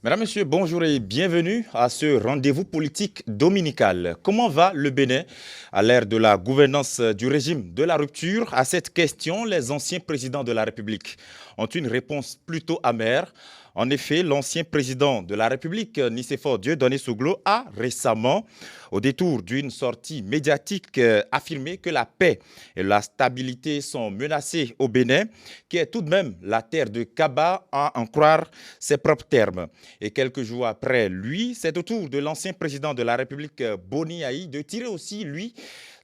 Mesdames, Messieurs, bonjour et bienvenue à ce rendez-vous politique dominical. Comment va le Bénin à l'ère de la gouvernance du régime de la rupture? À cette question, les anciens présidents de la République ont une réponse plutôt amère. En effet, l'ancien président de la République, Nicéphore Dieudonné Souglo, a récemment, au détour d'une sortie médiatique, affirmé que la paix et la stabilité sont menacées au Bénin, qui est tout de même la terre de Kaba, à en croire ses propres termes. Et quelques jours après lui, c'est au tour de l'ancien président de la République, Boni Aï, de tirer aussi, lui,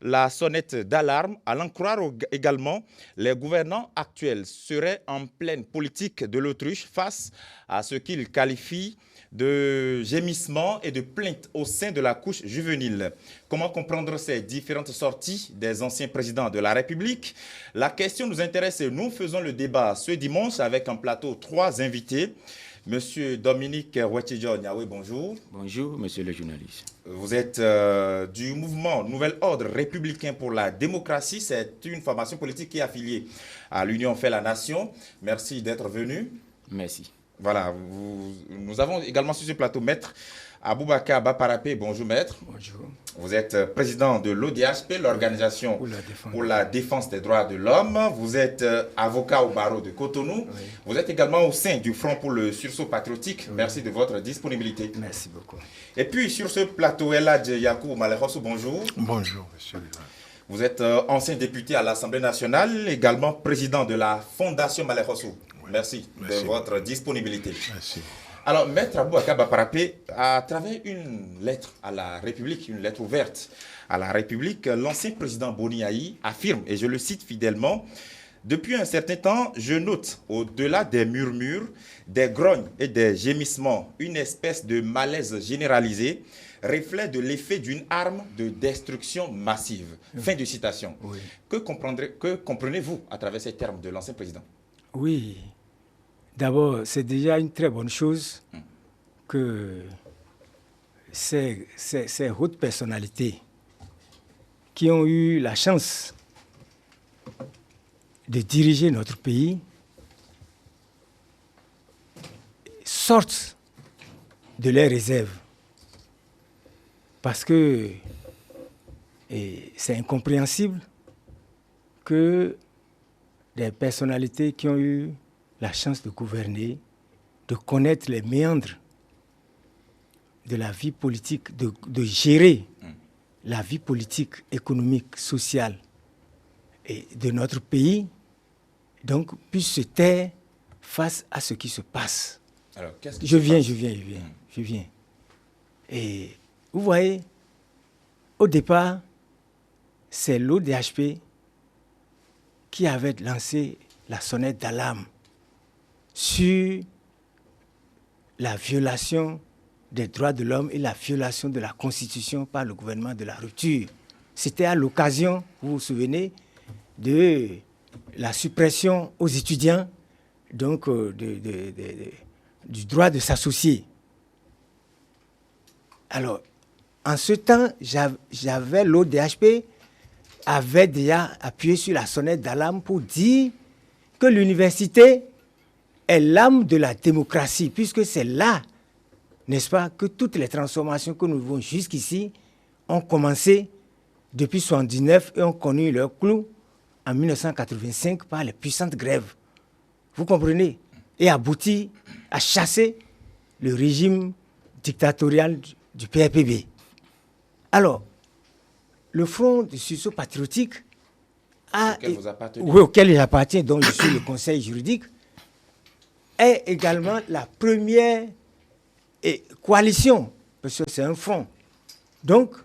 la sonnette d'alarme. À l'en croire également, les gouvernants actuels seraient en pleine politique de l'autruche face à ce qu'ils qualifient de gémissements et de plaintes au sein de la couche juvénile. Comment comprendre ces différentes sorties des anciens présidents de la République? La question nous intéresse et nous faisons le débat ce dimanche avec en plateau 3 invités. Monsieur Dominique Ouettidjo Niawe, bonjour. Bonjour, monsieur le journaliste. Vous êtes du mouvement Nouvel Ordre Républicain pour la Démocratie. C'est une formation politique qui est affiliée à l'Union fait la Nation. Merci d'être venu. Merci. Voilà, nous avons également sur ce plateau Maître Aboubakar Baparapé. Bonjour Maître. Bonjour. Vous êtes président de l'ODHP, l'Organisation pour la défense des droits de l'homme. Vous êtes avocat au barreau de Cotonou. Oui. Vous êtes également au sein du Front pour le sursaut patriotique. Oui. Merci de votre disponibilité. Merci beaucoup. Et puis sur ce plateau, Eladj Yakou Malerosso, bonjour. Bonjour, monsieur. Vous êtes ancien député à l'Assemblée nationale, également président de la Fondation Malerosso. Oui. Merci de votre disponibilité. Merci. Alors, Maître Aboubakar Baparapé, à travers une lettre à la République, une lettre ouverte à la République, l'ancien président Boni Aï affirme, et je le cite fidèlement, « Depuis un certain temps, je note, au-delà des murmures, des grognes et des gémissements, une espèce de malaise généralisé, reflet de l'effet d'une arme de destruction massive. » Fin de citation. Oui. Que comprenez-vous à travers ces termes de l'ancien président? Oui. D'abord, c'est déjà une très bonne chose que ces hautes personnalités qui ont eu la chance de diriger notre pays sortent de leurs réserves. Parce que c'est incompréhensible que des personnalités qui ont eu la chance de gouverner, de connaître les méandres de la vie politique, de gérer la vie politique, économique, sociale et de notre pays, donc puissent se taire face à ce qui se passe. Alors, je viens. Et vous voyez, au départ, c'est l'ODHP qui avait lancé la sonnette d'alarme sur la violation des droits de l'homme et la violation de la Constitution par le gouvernement de la rupture. C'était à l'occasion, vous vous souvenez, de la suppression aux étudiants donc, du droit de s'associer. Alors, en ce temps, l'ODHP avait déjà appuyé sur la sonnette d'alarme pour dire que l'université est l'âme de la démocratie, puisque c'est là, n'est-ce pas, que toutes les transformations que nous vivons jusqu'ici ont commencé depuis 1979 et ont connu leur clou en 1985 par les puissantes grèves. Vous comprenez? Et abouti à chasser le régime dictatorial du PRPB. Alors, le Front du sursaut patriotique auquel j'appartiens, dont je suis le conseil juridique, est également la première coalition, parce que c'est un front, donc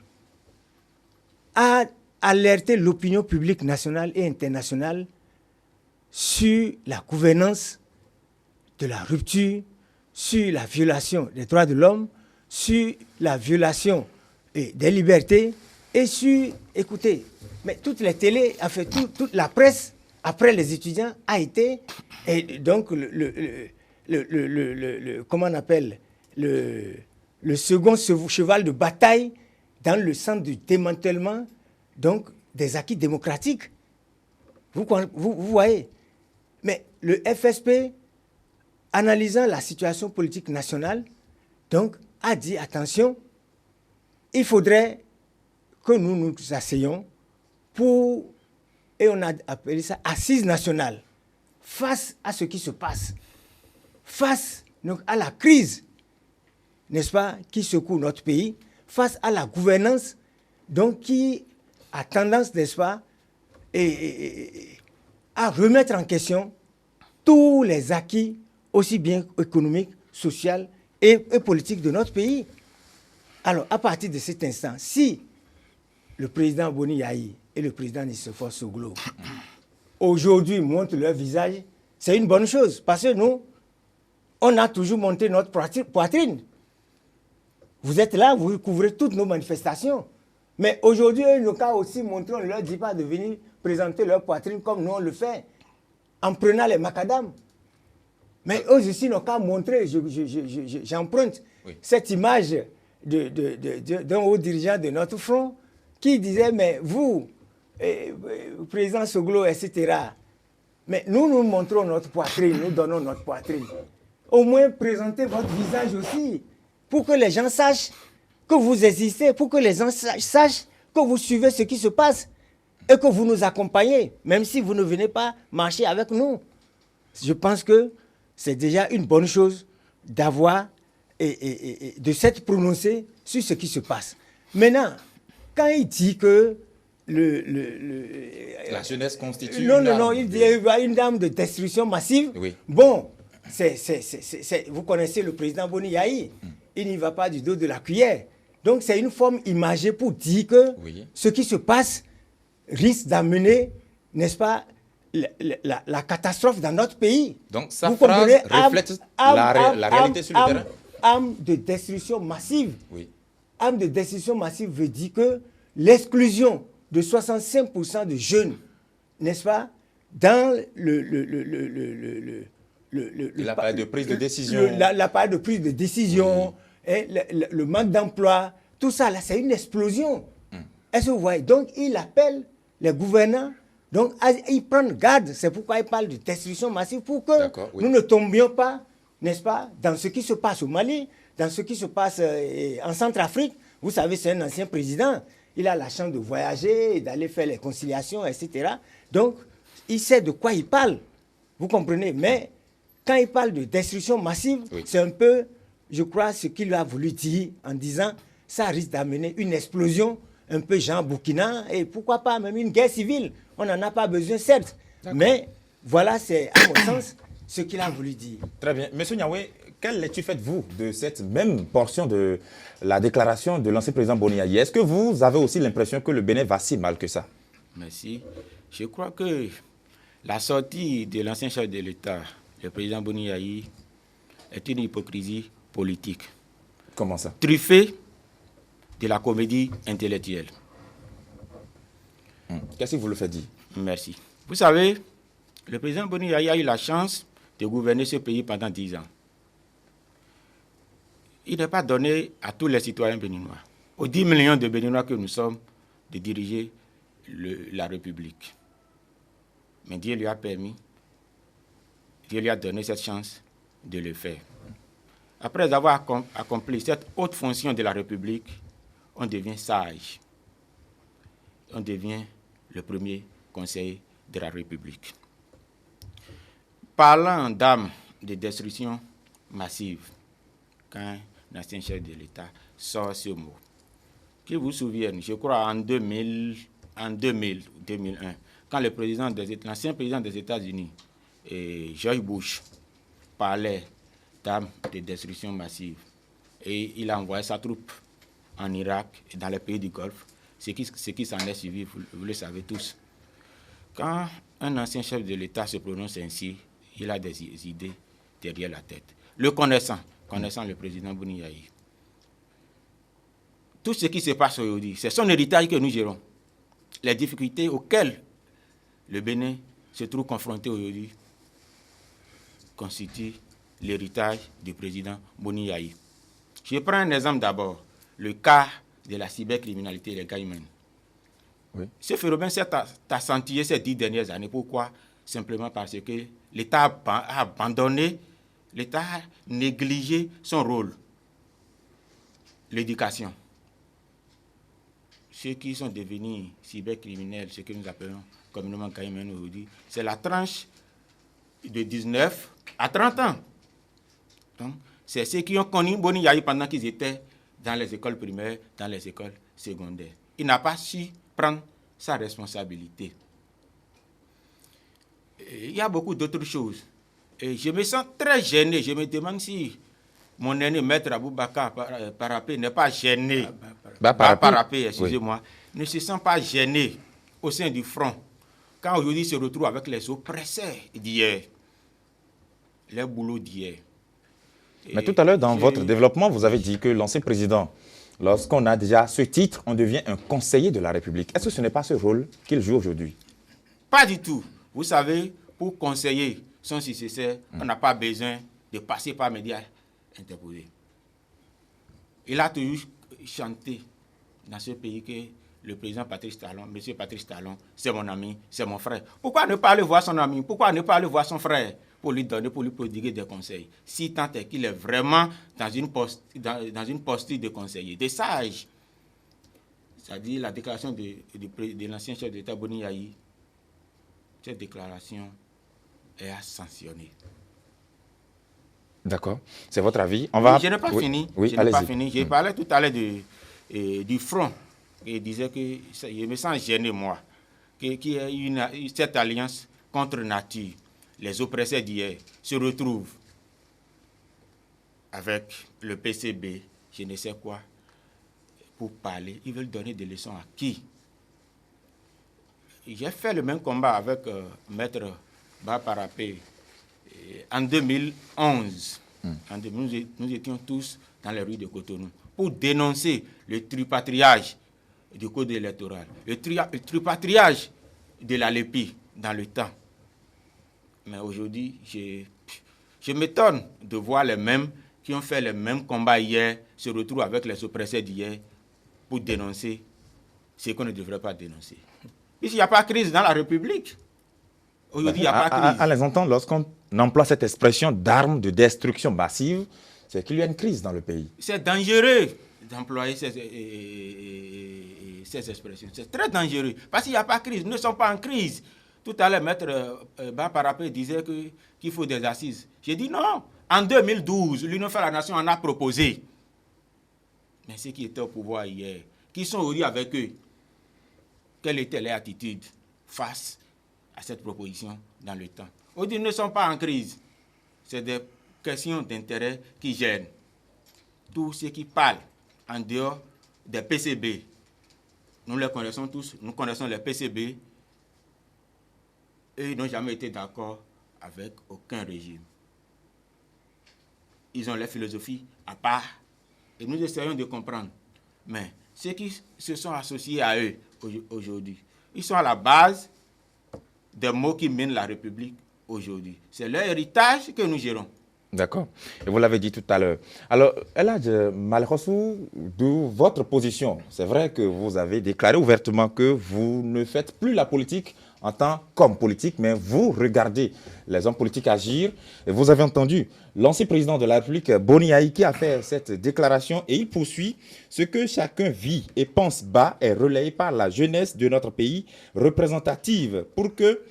a alerté l'opinion publique nationale et internationale sur la gouvernance de la rupture, sur la violation des droits de l'homme, sur la violation des libertés et sur, écoutez, mais toutes les télés, toute la presse, après les étudiants, a été, et donc comment on appelle, le second cheval de bataille dans le sens du démantèlement donc, des acquis démocratiques. Vous voyez. Mais le FSP, analysant la situation politique nationale, donc, a dit, attention, il faudrait que nous nous asseyions pour, et on a appelé ça assise nationale, face à ce qui se passe, face donc, à la crise, n'est-ce pas, qui secoue notre pays, face à la gouvernance, donc qui a tendance, n'est-ce pas, à remettre en question tous les acquis, aussi bien économiques, sociaux et politiques de notre pays. Alors, à partir de cet instant, si le président Boni Yayi et le président Nicéphore Soglo aujourd'hui montrent leur visage, c'est une bonne chose, parce que nous, on a toujours monté notre poitrine. Vous êtes là, vous couvrez toutes nos manifestations. Mais aujourd'hui, ils n'ont qu'à aussi montrer, on ne leur dit pas de venir présenter leur poitrine comme nous on le fait, en prenant les macadams. Mais eux aussi n'ont qu'à montrer, j'emprunte cette image d'un haut dirigeant de notre front qui disait, mais vous, président Soglo, etc., mais nous montrons notre poitrine, nous donnons notre poitrine. Au moins, présentez votre visage aussi, pour que les gens sachent que vous existez, pour que les gens sachent que vous suivez ce qui se passe et que vous nous accompagnez, même si vous ne venez pas marcher avec nous. Je pense que c'est déjà une bonne chose d'avoir et de s'être prononcé sur ce qui se passe. Maintenant, quand il dit que la jeunesse constitue non, il dit qu'il y a une arme de destruction massive. Oui. Bon, vous connaissez le président Boni Yayi. Il n'y va pas du dos de la cuillère. Donc, c'est une forme imagée pour dire que ce qui se passe risque d'amener, n'est-ce pas, la catastrophe dans notre pays. Donc, sa phrase reflète la réalité sur le terrain. Arme de destruction massive. Oui. Arme de destruction massive veut dire que l'exclusion de 65% de jeunes, n'est-ce pas, dans l'appareil de prise de décision. L'appareil de prise de décision, et le manque d'emploi, tout ça, là, c'est une explosion. Est-ce que vous voyez? Donc, il appelle les gouvernants, donc, ils prennent garde. C'est pourquoi il parle de destruction massive, pour que nous ne tombions pas, n'est-ce pas, dans ce qui se passe au Mali, dans ce qui se passe en Centrafrique. Vous savez, c'est un ancien président. Il a la chance de voyager, d'aller faire les conciliations, etc. Donc, il sait de quoi il parle. Vous comprenez? Mais quand il parle de destruction massive, c'est un peu, je crois, ce qu'il a voulu dire en disant ça risque d'amener une explosion, un peu genre Burkina, et pourquoi pas même une guerre civile. On n'en a pas besoin, certes. Mais voilà, c'est, à mon sens, ce qu'il a voulu dire. Très bien. Monsieur Niawé, quelle lecture faites-vous de cette même portion de la déclaration de l'ancien président Boni Yayi? Est-ce que vous avez aussi l'impression que le Bénin va si mal que ça? Merci. Je crois que la sortie de l'ancien chef de l'État, le président Boni Yayi, est une hypocrisie politique. Comment ça? Truffée de la comédie intellectuelle. Qu'est-ce que vous le faites dire? Merci. Vous savez, le président Boni Yayi a eu la chance de gouverner ce pays pendant 10 ans. Il n'est pas donné à tous les citoyens béninois, aux 10 millions de Béninois que nous sommes, de diriger la République. Mais Dieu lui a permis, Dieu lui a donné cette chance de le faire. Après avoir accompli cette haute fonction de la République, on devient sage. On devient le premier conseiller de la République. Parlant d'armes de destruction massive, quand l'ancien chef de l'État sort ce mot, qui vous souviennent, je crois en 2000 ou 2001, quand l'ancien président des États-Unis, George Bush, parlait d'armes de destruction massive, et il a envoyé sa troupe en Irak et dans les pays du Golfe, ce qui s'en est suivi, vous le savez tous. Quand un ancien chef de l'État se prononce ainsi, il a des idées derrière la tête. Le connaissant le président Boni Yayi, tout ce qui se passe aujourd'hui, c'est son héritage que nous gérons. Les difficultés auxquelles le Bénin se trouve confronté aujourd'hui constituent l'héritage du président Boni Yayi. Je prends un exemple d'abord, le cas de la cybercriminalité et les gars humains. Ce phénomène s'est accentué ces 10 dernières années. Pourquoi? Simplement parce que l'État a abandonné, l'État a négligé son rôle l'éducation. Ceux qui sont devenus cybercriminels, ce que nous appelons communément Caïman aujourd'hui, c'est la tranche de 19 à 30 ans. Donc, c'est ceux qui ont connu Boni Yahi pendant qu'ils étaient dans les écoles primaires, dans les écoles secondaires. Il n'a pas su prendre sa responsabilité. Il y a beaucoup d'autres choses. Et je me sens très gêné. Je me demande si mon aîné maître Aboubakar Parapé n'est pas gêné. Parapé, excusez-moi, ne se sent pas gêné au sein du front quand aujourd'hui il se retrouve avec les oppresseurs d'hier, les boulots d'hier. Mais tout à l'heure, dans votre développement, vous avez dit que l'ancien président, lorsqu'on a déjà ce titre, on devient un conseiller de la République. Est-ce que ce n'est pas ce rôle qu'il joue aujourd'hui? Pas du tout. Vous savez, pour conseiller son successeur, on n'a pas besoin de passer par médias interposés. Il a toujours chanté dans ce pays que le président Patrice Talon, M. Patrice Talon, c'est mon ami, c'est mon frère. Pourquoi ne pas aller voir son ami? Pourquoi ne pas aller voir son frère pour lui donner, pour lui prodiguer des conseils? Si tant est qu'il est vraiment dans une posture de conseiller, de sage. C'est-à-dire la déclaration de l'ancien chef d'État Boni Yahi, cette déclaration est à sanctionner. D'accord. C'est votre avis. Je n'ai pas fini. Oui, je n'ai pas fini. J'ai parlé tout à l'heure du front. Et disait que je me sens gêné, moi, qu'il y ait cette alliance contre nature. Les oppresseurs d'hier se retrouvent avec le PCB, je ne sais quoi, pour parler. Ils veulent donner des leçons à qui? J'ai fait le même combat avec Maître Baparapé en 2011. Nous étions tous dans les rues de Cotonou pour dénoncer le tripatriage du code électoral, le tripatriage de la LEPI dans le temps. Mais aujourd'hui, je m'étonne de voir les mêmes qui ont fait le même combat hier se retrouvent avec les oppresseurs d'hier pour dénoncer ce qu'on ne devrait pas dénoncer. Puisqu'il n'y a pas de crise dans la République. Aujourd'hui, il n'y a pas de crise. À les entendre, lorsqu'on emploie cette expression d'armes de destruction massive, c'est qu'il y a une crise dans le pays. C'est dangereux d'employer ces expressions. C'est très dangereux. Parce qu'il n'y a pas de crise. Nous ne sommes pas en crise. Tout à l'heure, Maître Baparapé disait qu'il faut des assises. J'ai dit non. En 2012, l'Union fait la Nation en a proposé. Mais ceux qui étaient au pouvoir hier, qui sont aujourd'hui avec eux, quelle était leur attitude face à cette proposition dans le temps? Aujourd'hui, nous ne sommes pas en crise. C'est des questions d'intérêt qui gênent. Tous ceux qui parlent en dehors des PCB, nous les connaissons tous, nous connaissons les PCB, et ils n'ont jamais été d'accord avec aucun régime. Ils ont leur philosophie à part, et nous essayons de comprendre. Mais ceux qui se sont associés à eux aujourd'hui, ils sont à la base des maux qui mènent la République aujourd'hui. C'est leur héritage que nous gérons. D'accord. Et vous l'avez dit tout à l'heure. Alors, Eladj Malrossou, de votre position, c'est vrai que vous avez déclaré ouvertement que vous ne faites plus la politique en tant qu'homme politique, mais vous regardez les hommes politiques agir. Et vous avez entendu l'ancien président de la République, Boni Yahi, qui a fait cette déclaration et il poursuit: ce que chacun vit et pense bas est relayé par la jeunesse de notre pays représentative pour que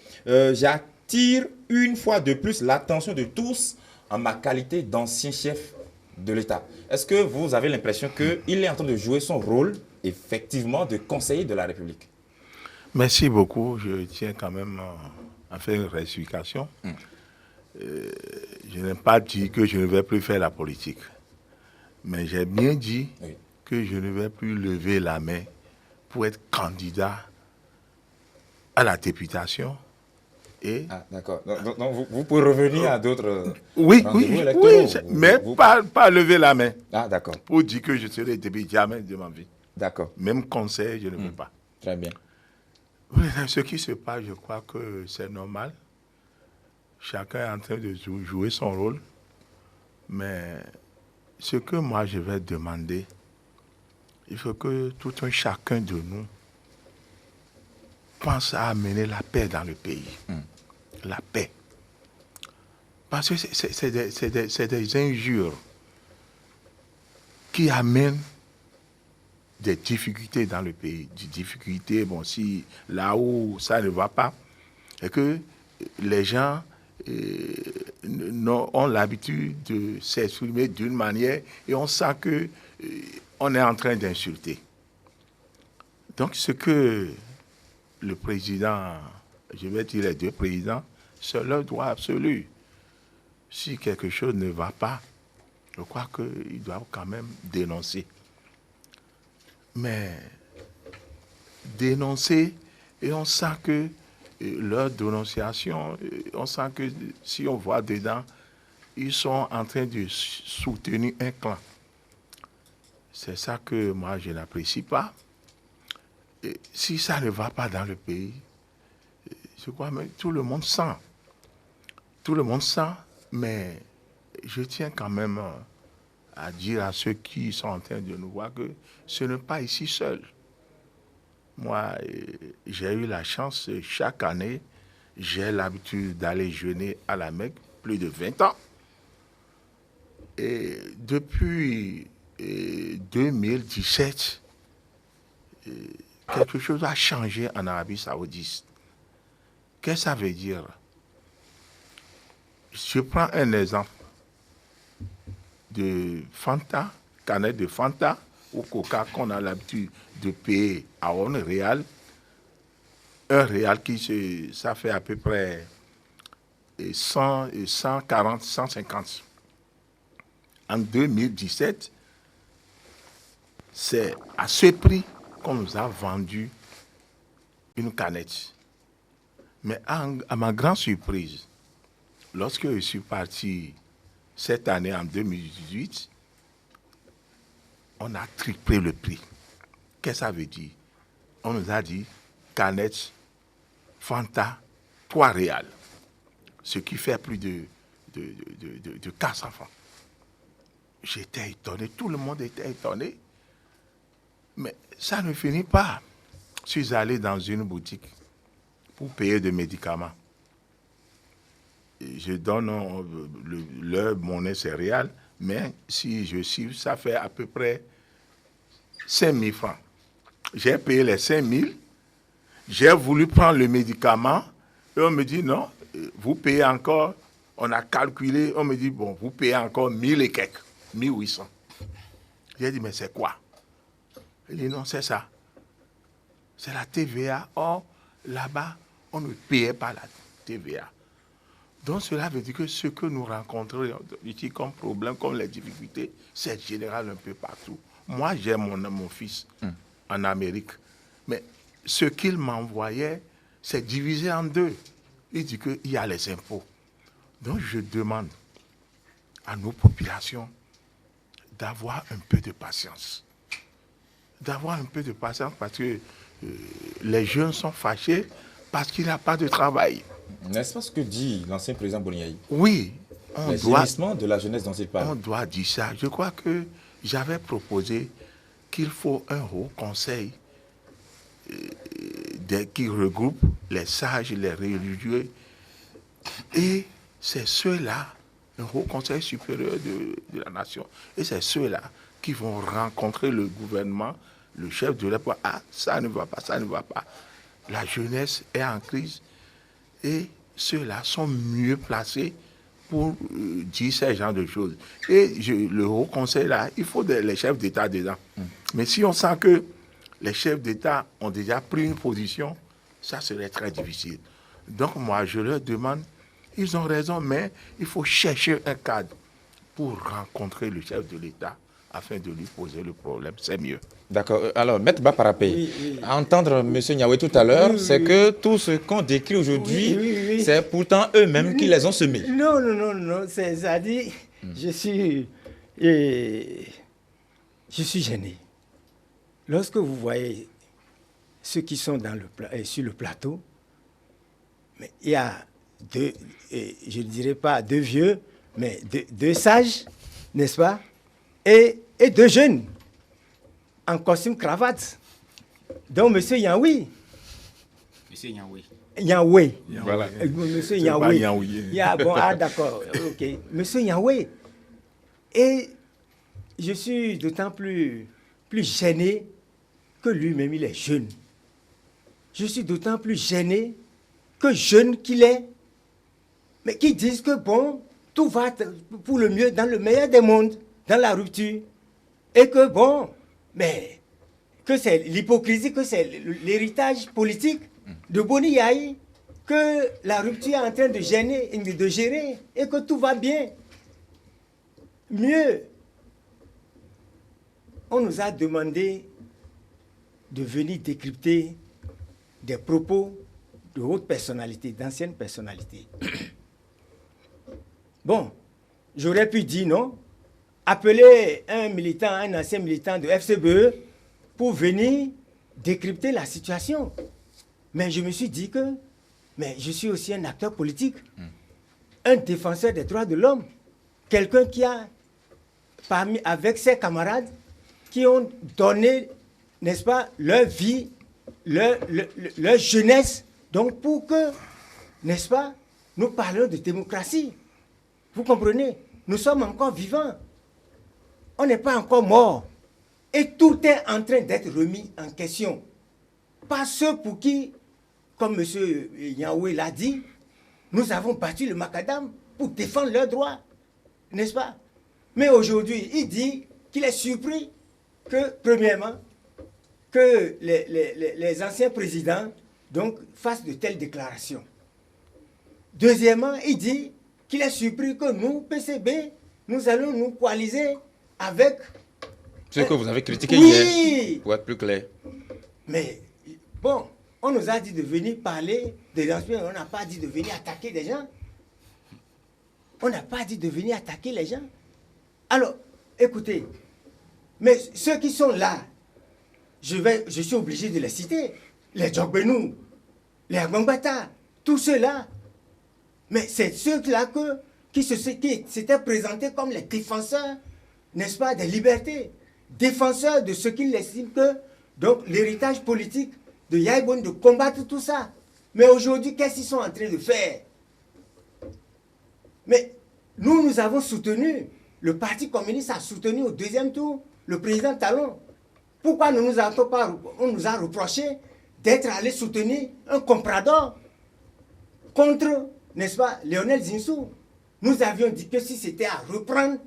j'attire une fois de plus l'attention de tous en ma qualité d'ancien chef de l'État. Est-ce que vous avez l'impression qu'il est en train de jouer son rôle, effectivement, de conseiller de la République? Merci beaucoup. Je tiens quand même à faire une rectification. Je n'ai pas dit que je ne vais plus faire la politique. Mais j'ai bien dit que je ne vais plus lever la main pour être candidat à la députation. D'accord. Donc vous pouvez revenir à d'autres oui, mais vous... Pas lever la main. D'accord. Pour dire que je serai député jamais de ma vie. D'accord. Même conseil, je ne veux pas. Très bien. Ce qui se passe, je crois que c'est normal. Chacun est en train de jouer son rôle. Mais ce que moi je vais demander, il faut que tout un chacun de nous pense à amener la paix dans le pays. La paix. Parce que c'est des injures qui amènent des difficultés dans le pays. Des difficultés, bon, si là où ça ne va pas, et que les gens ont l'habitude de s'exprimer d'une manière et on sent que on est en train d'insulter. Donc, ce que le président, je vais dire les deux présidents, c'est leur droit absolu. Si quelque chose ne va pas, je crois qu'ils doivent quand même dénoncer. Mais dénoncer, et on sent que leur dénonciation, on sent que si on voit dedans, ils sont en train de soutenir un clan. C'est ça que moi, je n'apprécie pas. Et si ça ne va pas dans le pays, je crois que tout le monde sent. Tout le monde sent, mais je tiens quand même à dire à ceux qui sont en train de nous voir que ce n'est pas ici seul. Moi, j'ai eu la chance, chaque année, j'ai l'habitude d'aller jeûner à la Mecque, plus de 20 ans. Et depuis 2017, quelque chose a changé en Arabie Saoudite. Qu'est-ce que ça veut dire? Je prends un exemple de Fanta, canette de Fanta ou Coca qu'on a l'habitude de payer à 1 réal. 1 réal ça fait à peu près 100, 140, 150. En 2017, c'est à ce prix qu'on nous a vendu une canette. Mais à ma grande surprise, lorsque je suis parti cette année, en 2018, on a triplé le prix. Qu'est-ce que ça veut dire? On nous a dit canette, Fanta, 3 réals. Ce qui fait plus de 400 francs. J'étais étonné, tout le monde était étonné. Mais ça ne finit pas. Je suis allé dans une boutique pour payer des médicaments. Je donne leur monnaie céréale, mais si je suis, ça fait à peu près 5 000 francs. J'ai payé les 5 000, j'ai voulu prendre le médicament, et on me dit non, vous payez encore, on a calculé, on me dit bon, vous payez encore 1000 et quelques, 1800. J'ai dit mais c'est quoi? Il dit non, c'est ça. C'est la TVA. Or, là-bas, on ne payait pas la TVA. Donc cela veut dire que ce que nous rencontrons ici comme problème, comme les difficultés, c'est général un peu partout. Moi, j'ai mon fils en Amérique, mais ce qu'il m'envoyait, c'est divisé en deux. Il dit qu'il y a les impôts. Donc je demande à nos populations d'avoir un peu de patience. D'avoir un peu de patience parce que les jeunes sont fâchés parce qu'il n'y a pas de travail. N'est-ce pas ce que dit l'ancien président Boniaï? Oui. Les gémissements de la jeunesse dont il parle. On doit dire ça. Je crois que j'avais proposé qu'il faut un haut conseil qui regroupe les sages, les religieux. Et c'est ceux-là, un haut conseil supérieur de la nation. Et c'est ceux-là qui vont rencontrer le gouvernement, le chef de l'État. Ah, ça ne va pas, ça ne va pas. La jeunesse est en crise. Et ceux-là sont mieux placés pour dire ce genre de choses. Et le Haut Conseil, là, il faut les chefs d'État dedans. Mais si on sent que les chefs d'État ont déjà pris une position, ça serait très difficile. Donc moi, je leur demande, ils ont raison, mais il faut chercher un cadre pour rencontrer le chef de l'État afin de lui poser le problème. C'est mieux. D'accord. Alors, Maître Baparapé, à entendre M. Niawé tout à l'heure, c'est que tout ce qu'on décrit aujourd'hui, c'est pourtant eux-mêmes qui les ont semés. Non. C'est-à-dire, je suis gêné. Lorsque vous voyez ceux qui sont sur le plateau, mais il y a deux, je ne dirais pas deux vieux, mais deux sages, n'est-ce pas, et deux jeunes en costume cravate. Donc, M. Niawé. Monsieur Niawé. Niawé. Voilà. Monsieur Niawé. Bon, d'accord. Ok. Monsieur Niawé. Et je suis d'autant plus gêné que lui-même, il est jeune. Je suis d'autant plus gêné que jeune qu'il est, mais qui disent que bon, tout va pour le mieux, dans le meilleur des mondes, dans la rupture. Et que bon, mais que c'est l'hypocrisie, que c'est l'héritage politique de Boni Yahi, que la rupture est en train de gêner, de gérer, et que tout va bien. Mieux, on nous a demandé de venir décrypter des propos de hautes personnalités, d'anciennes personnalités. Bon, j'aurais pu dire non, appeler un militant, un ancien militant de FCBE pour venir décrypter la situation. Mais je me suis dit que, mais je suis aussi un acteur politique, un défenseur des droits de l'homme, quelqu'un qui a, parmi, avec ses camarades, qui ont donné, n'est-ce pas, leur vie, leur jeunesse, donc pour que, n'est-ce pas, nous parlions de démocratie. Vous comprenez? Nous sommes encore vivants. On n'est pas encore morts. Et tout est en train d'être remis en question. Pas ceux pour qui, comme M. Yahweh l'a dit, nous avons battu le macadam pour défendre leurs droits. N'est-ce pas? Mais aujourd'hui, il dit qu'il est surpris que, premièrement, que les anciens présidents donc, fassent de telles déclarations. Deuxièmement, il dit qu'il est surpris que nous, PCB, nous allons nous coaliser avec... Ce que vous avez critiqué oui, hier, pour être plus clair. Mais, bon, on nous a dit de venir parler des anciens, on n'a pas dit de venir attaquer des gens. On n'a pas dit de venir attaquer les gens. Alors, écoutez, mais ceux qui sont là, je suis obligé de les citer. Les Djokbenou, les Agbambata, tous ceux-là. Mais c'est ceux-là qui s'étaient présentés comme les défenseurs, n'est-ce pas, des libertés. Défenseurs de ce qu'ils estiment que, donc, l'héritage politique de Yaïboun, de combattre tout ça. Mais aujourd'hui, qu'est-ce qu'ils sont en train de faire? Mais nous avons soutenu, le Parti communiste a soutenu au deuxième tour le président Talon. Pourquoi on nous a reproché d'être allé soutenir un comprador contre, n'est-ce pas, Lionel Zinsou? Nous avions dit que si c'était à reprendre,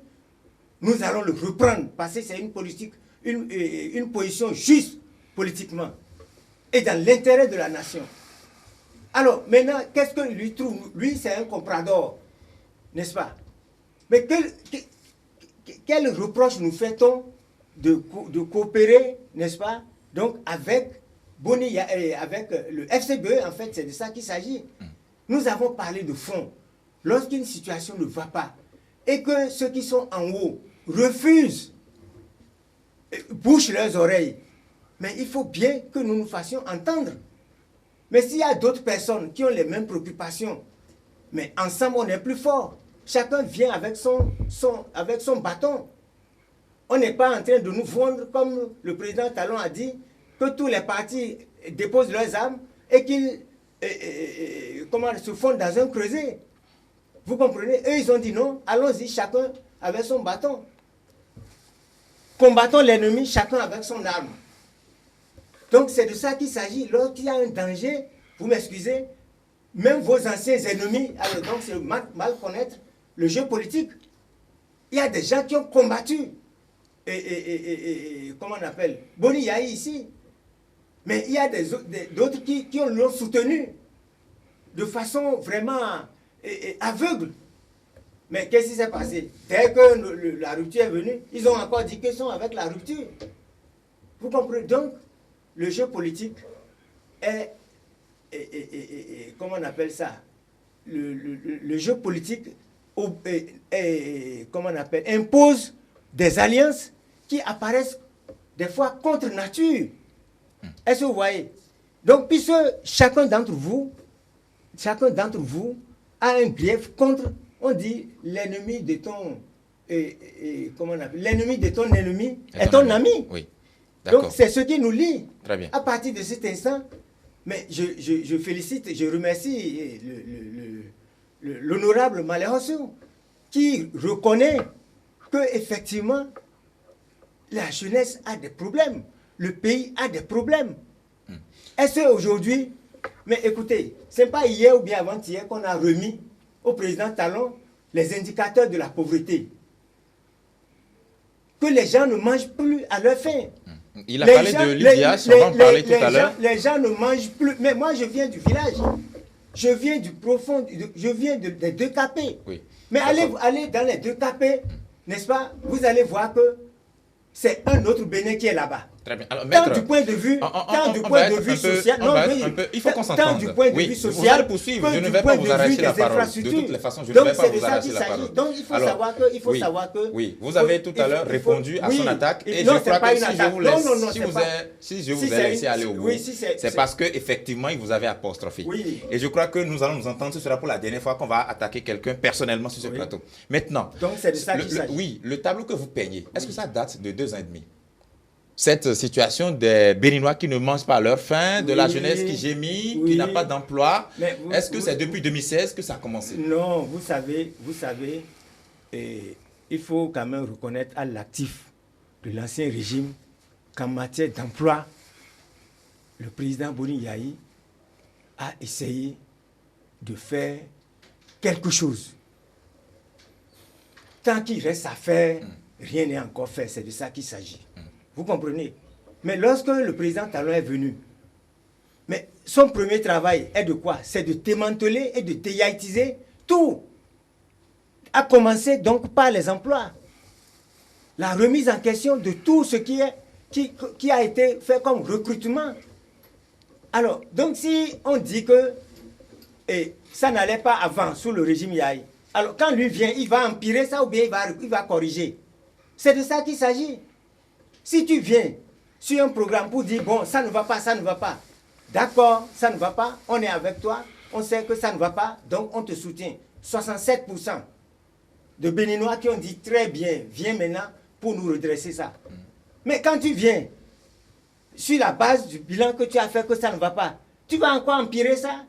nous allons le reprendre, parce que c'est une politique, une position juste politiquement, et dans l'intérêt de la nation. Alors, maintenant, qu'est-ce que lui trouve? Lui, c'est un comprador, n'est-ce pas? Mais quel reproche nous fait-on de coopérer, n'est-ce pas, donc avec Boni, avec le FCBE, en fait, c'est de ça qu'il s'agit. Nous avons parlé de fond. Lorsqu'une situation ne va pas, et que ceux qui sont en haut refusent, bouchent leurs oreilles, mais il faut bien que nous nous fassions entendre. Mais s'il y a d'autres personnes qui ont les mêmes préoccupations, mais ensemble on est plus fort. Chacun vient avec son bâton. On n'est pas en train de nous vendre, comme le président Talon a dit, que tous les partis déposent leurs armes et qu'ils se fondent dans un creuset. Vous comprenez? Eux, ils ont dit non, allons-y, chacun avec son bâton. Combattons l'ennemi, chacun avec son arme. Donc c'est de ça qu'il s'agit. Lorsqu'il y a un danger, vous m'excusez, même vos anciens ennemis, alors donc c'est mal connaître le jeu politique. Il y a des gens qui ont combattu, comment on appelle, Boni Yahi ici. Mais il y a d'autres qui l'ont soutenu de façon vraiment aveugle. Mais qu'est-ce qui s'est passé? Dès que la rupture est venue, ils ont encore dit qu'ils sont avec la rupture. Vous comprenez? Donc, le jeu politique est, comment on appelle ça? Le jeu politique comment on appelle, impose des alliances qui apparaissent des fois contre nature. Est-ce que vous voyez? Donc, puisque chacun d'entre vous a un grief contre, on dit, l'ennemi de ton, comment on appelle, l'ennemi de ton ennemi est ton ami. Oui. Donc, c'est ce qui nous lie. Très bien. À partir de cet instant, mais je félicite, je remercie l'honorable Maléhossou qui reconnaît que effectivement la jeunesse a des problèmes. le pays a des problèmes. Est-ce qu'aujourd'hui, mais écoutez, ce n'est pas hier ou bien avant-hier qu'on a remis au président Talon les indicateurs de la pauvreté. Que les gens ne mangent plus à leur faim. Il a parlé de l'IDH, on va en parler tout à l'heure. Les gens ne mangent plus. Mais moi, je viens du village. Je viens du profond, je viens des 2 capés. Oui. Mais allez dans les 2 capés, n'est-ce pas? Vous allez voir que c'est un autre Bénin qui est là-bas. Très bien. Alors, Tant du point de vue, social, il faut qu'on s'entende. Tant du point de vue social, vous allez poursuivre. Je ne vais pas vous arracher la parole. De toutes les façons, je ne vais pas vous arracher la parole. Donc il faut savoir que. Oui, vous avez tout à l'heure répondu à son attaque et je crois que si je vous ai laissé aller au bout, c'est parce que effectivement il vous avait apostrophé. Et je crois que nous allons nous entendre. Ce sera pour la dernière fois qu'on va attaquer quelqu'un personnellement sur ce plateau. Maintenant, donc c'est de ça qu'il s'agit. Oui, le tableau que vous peignez, est-ce que ça date de 2 ans et demi? Cette situation des Béninois qui ne mangent pas à leur faim, de la jeunesse qui gémit, qui n'a pas d'emploi. Est-ce que c'est depuis 2016 que ça a commencé? Non, vous savez, il faut quand même reconnaître à l'actif de l'ancien régime qu'en matière d'emploi, le président Boni Yahi a essayé de faire quelque chose. Tant qu'il reste à faire, rien n'est encore fait. C'est de ça qu'il s'agit. Vous comprenez? Mais lorsque le président Talon est venu, mais son premier travail est de quoi? C'est de démanteler et de déhaïtiser tout. À commencer donc par les emplois. La remise en question de tout ce qui a été fait comme recrutement. Alors, donc si on dit que ça n'allait pas avant sous le régime Yahi, alors quand lui vient, il va empirer ça ou bien il va corriger. C'est de ça qu'il s'agit. Si tu viens sur un programme pour dire, bon, ça ne va pas, ça ne va pas. D'accord, ça ne va pas, on est avec toi, on sait que ça ne va pas, donc on te soutient. 67% de Béninois qui ont dit, très bien, viens maintenant pour nous redresser ça. Mais quand tu viens, sur la base du bilan que tu as fait que ça ne va pas, tu vas encore empirer ça.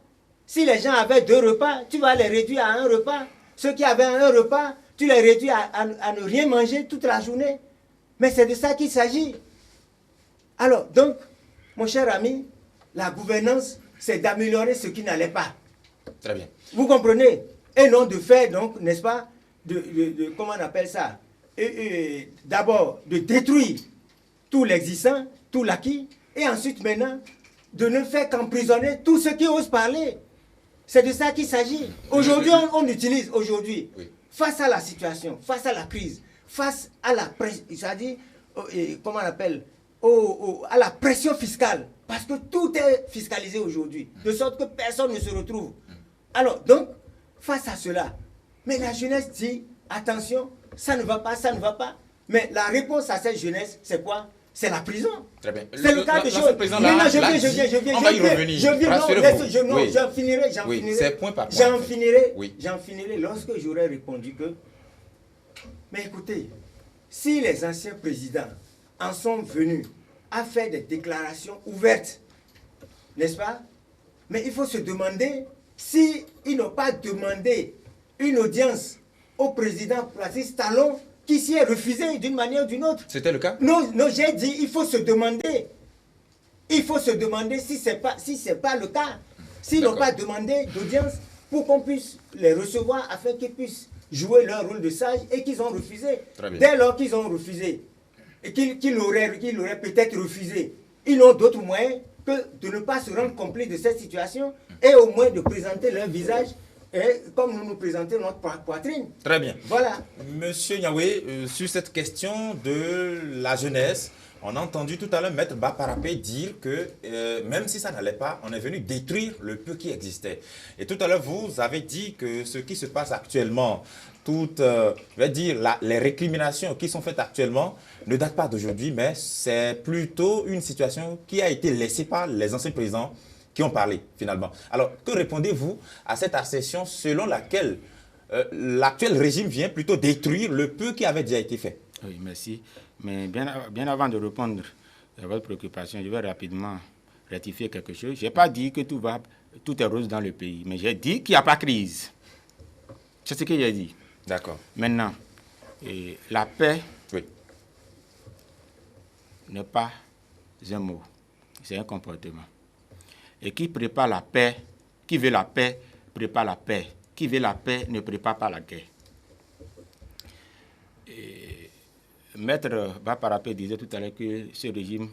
Si les gens avaient 2 repas, tu vas les réduire à 1 repas. Ceux qui avaient 1 repas, tu les réduis à ne rien manger toute la journée. Mais c'est de ça qu'il s'agit. Alors, donc, mon cher ami, la gouvernance, c'est d'améliorer ce qui n'allait pas. Très bien. Vous comprenez? Et non de faire, donc, n'est-ce pas, comment on appelle ça? D'abord, de détruire tout l'existant, tout l'acquis, et ensuite, maintenant, de ne faire qu'emprisonner tous ceux qui osent parler. C'est de ça qu'il s'agit. Aujourd'hui, on utilise, face à la situation, face à la crise, face à la pression, c'est-à-dire, comment on appelle, à la pression fiscale, parce que tout est fiscalisé aujourd'hui, de sorte que personne ne se retrouve. Alors, donc, face à cela, mais la jeunesse dit, attention, ça ne va pas, ça ne va pas. Mais la réponse à cette jeunesse, c'est quoi? C'est la prison. Très bien. C'est le cas de choses. Maintenant, je viens. On va y revenir. J'en finirai. C'est point par point. J'en finirai lorsque j'aurai répondu que... Mais écoutez, si les anciens présidents en sont venus à faire des déclarations ouvertes, n'est-ce pas? Mais il faut se demander s'ils n'ont pas demandé une audience au président Francis Talon qui s'y est refusé d'une manière ou d'une autre. C'était le cas? Non, j'ai dit, il faut se demander. Il faut se demander si ce n'est pas le cas. S'ils n'ont pas demandé d'audience pour qu'on puisse les recevoir afin qu'ils puissent jouer leur rôle de sage et qu'ils ont refusé. Dès lors qu'ils ont refusé et qu'ils auraient peut-être refusé, ils n'ont d'autre moyen que de ne pas se rendre complices de cette situation et au moins de présenter leur visage comme nous nous présentons notre poitrine. Très bien. Voilà. Monsieur Niawé, sur cette question de la jeunesse, on a entendu tout à l'heure Maître Baparapé dire que même si ça n'allait pas, on est venu détruire le peu qui existait. Et tout à l'heure, vous avez dit que ce qui se passe actuellement, je vais dire, les récriminations qui sont faites actuellement ne datent pas d'aujourd'hui, mais c'est plutôt une situation qui a été laissée par les anciens présidents qui ont parlé finalement. Alors, que répondez-vous à cette assertion selon laquelle l'actuel régime vient plutôt détruire le peu qui avait déjà été fait? Oui, merci. Mais bien avant de répondre à votre préoccupation, je vais rapidement rectifier quelque chose. Je n'ai pas dit que tout est rose dans le pays, mais j'ai dit qu'il n'y a pas de crise. C'est ce que j'ai dit. D'accord. Maintenant, la paix oui. n'est pas un mot, c'est un comportement. Et qui prépare la paix, qui veut la paix, prépare la paix. Qui veut la paix ne prépare pas la guerre. Et Maître Baparapé disait tout à l'heure que ce régime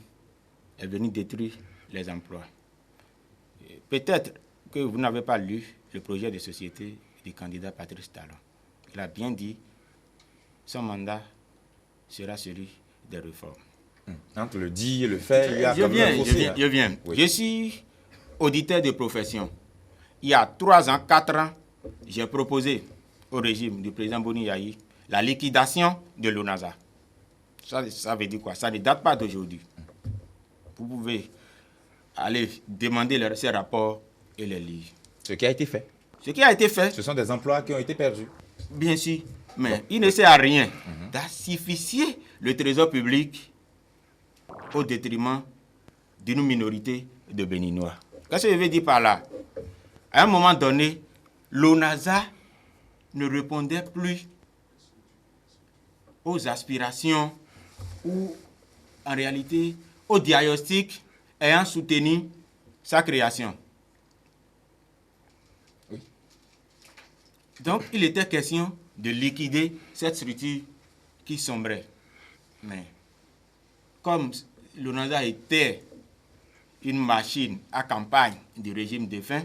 est venu détruire les emplois. Peut-être que vous n'avez pas lu le projet de société du candidat Patrice Talon. Il a bien dit son mandat sera celui des réformes. Entre le dit et le fait, il y a quand même un fossé. Je viens. Oui. Je suis auditeur de profession. Il y a 3 ans, 4 ans, j'ai proposé au régime du président Boni Yayi la liquidation de l'ONASA. Ça veut dire quoi? Ça ne date pas d'aujourd'hui. Vous pouvez aller demander ces rapports et les lire. Ce qui a été fait. Ce qui a été fait, Ce sont des emplois qui ont été perdus. bien sûr, mais il ne sert à rien d'assifier le trésor public au détriment d'une minorité de Béninois. Qu'est-ce que je veux dire par là? À un moment donné, l'ONASA ne répondait plus aux aspirations ou, en réalité, au diagnostic ayant soutenu sa création. Oui. Donc, il était question de liquider cette structure qui sombrait. Mais, comme l'ONASA était une machine à campagne du régime défunt,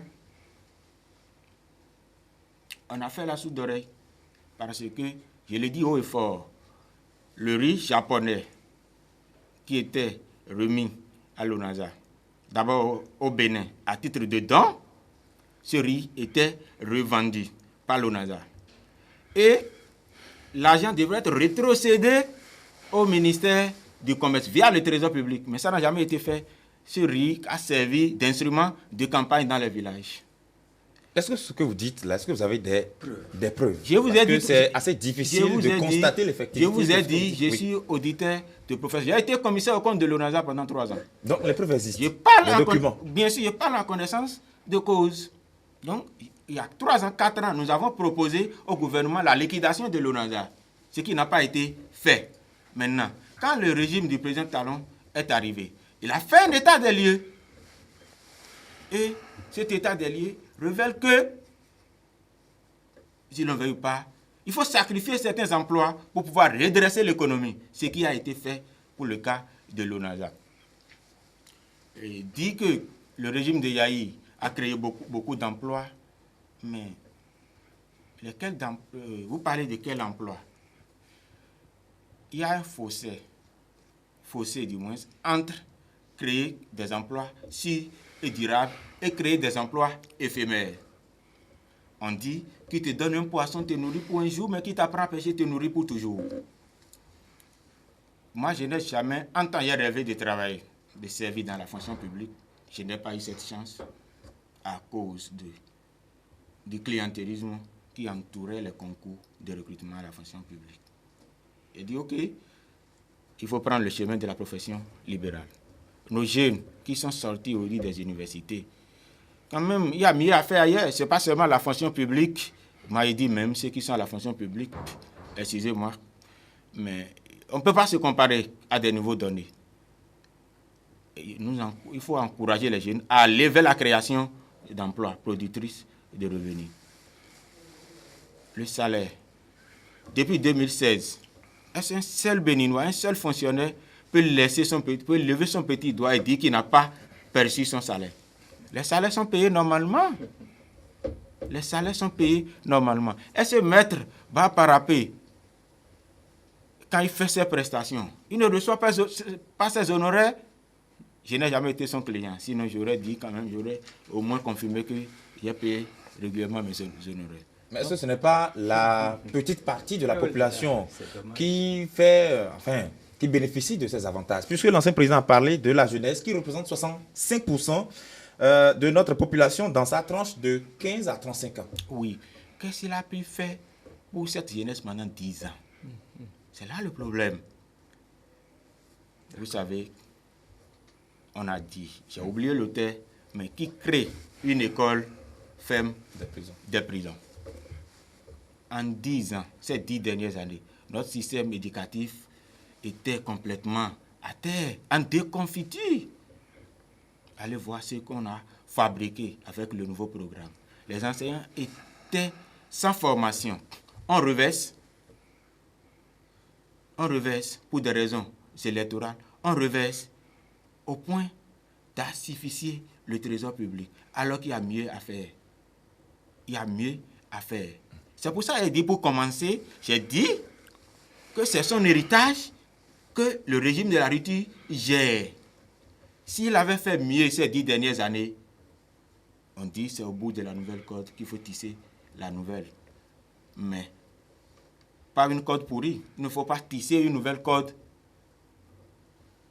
on a fait la sourde oreille. Parce que, je le dis haut et fort, le riz japonais qui était remis à l'ONASA, d'abord au Bénin, à titre de don, ce riz était revendu par l'ONASA. Et l'argent devrait être rétrocédé au ministère du Commerce via le Trésor public. Mais ça n'a jamais été fait. Ce riz a servi d'instrument de campagne dans les villages. Est-ce que ce que vous dites là, est-ce que vous avez des preuves? Je vous ai dit, c'est assez difficile de constater l'effectivité. Je vous ai dit, je Oui. suis auditeur de profession. J'ai été commissaire au compte de l'ONASA pendant 3 ans. Donc les preuves existent. Je parle les documents. bien sûr, je parle en connaissance de cause. Donc, il y a 3 ans, 4 ans, nous avons proposé au gouvernement la liquidation de l'ONASA, ce qui n'a pas été fait. Maintenant, quand le régime du président Talon est arrivé, il a fait un état des lieux. Et cet état des lieux révèle que, si l'on ne veut pas, il faut sacrifier certains emplois pour pouvoir redresser l'économie, ce qui a été fait pour le cas de l'ONASA. Et dit que le régime de Yahi a créé beaucoup d'emplois, mais vous parlez de quel emploi? Il y a un fossé du moins, entre créer des emplois sûrs et durables et créer des emplois éphémères. On dit qui te donne un poisson te nourrit pour un jour, mais qui t'apprend à pêcher te nourrit pour toujours. Moi, je n'ai jamais, en temps j'ai rêvé de travailler, de servir dans la fonction publique. Je n'ai pas eu cette chance à cause du clientélisme qui entourait les concours de recrutement à la fonction publique. J'ai dit, OK, il faut prendre le chemin de la profession libérale. Nos jeunes qui sont sortis aujourd'hui des universités, quand même, il y a mieux à faire ailleurs. Ce n'est pas seulement la fonction publique. Moi, il dit même ceux qui sont à la fonction publique, excusez-moi, mais on ne peut pas se comparer à des niveaux donnés. Il faut encourager les jeunes à aller vers la création d'emplois productrices et de revenus. Le salaire. Depuis 2016, est-ce qu'un seul Béninois, un seul fonctionnaire peut lever son petit doigt et dire qu'il n'a pas perçu son salaire? Les salaires sont payés normalement. Les salaires sont payés normalement. Et ce maître Baparapé, quand il fait ses prestations, il ne reçoit pas ses honoraires. Je n'ai jamais été son client. Sinon, j'aurais dit quand même, j'aurais au moins confirmé que j'ai payé régulièrement mes honoraires. Mais est-ce que ce n'est pas la petite partie de la population qui bénéficie de ces avantages? Puisque l'ancien président a parlé de la jeunesse qui représente 65% de notre population dans sa tranche de 15 à 35 ans. Oui. Qu'est-ce qu'il a pu faire pour cette jeunesse pendant 10 ans? C'est là le problème. Vous savez, on a dit, j'ai oublié l'auteur, mais qui crée une école ferme des prisons. En 10 ans, ces 10 dernières années, notre système éducatif était complètement à terre, en déconfiture. Allez voir ce qu'on a fabriqué avec le nouveau programme. Les enseignants étaient sans formation. On reverse pour des raisons électorales, on reverse au point d'asphyxier le trésor public, alors qu'il y a mieux à faire. C'est pour ça que pour commencer, j'ai dit que c'est son héritage que le régime de la rupture gère. S'il avait fait mieux ces 10 dernières années, on dit c'est au bout de la nouvelle corde qu'il faut tisser la nouvelle. Mais pas une corde pourrie. Il ne faut pas tisser une nouvelle corde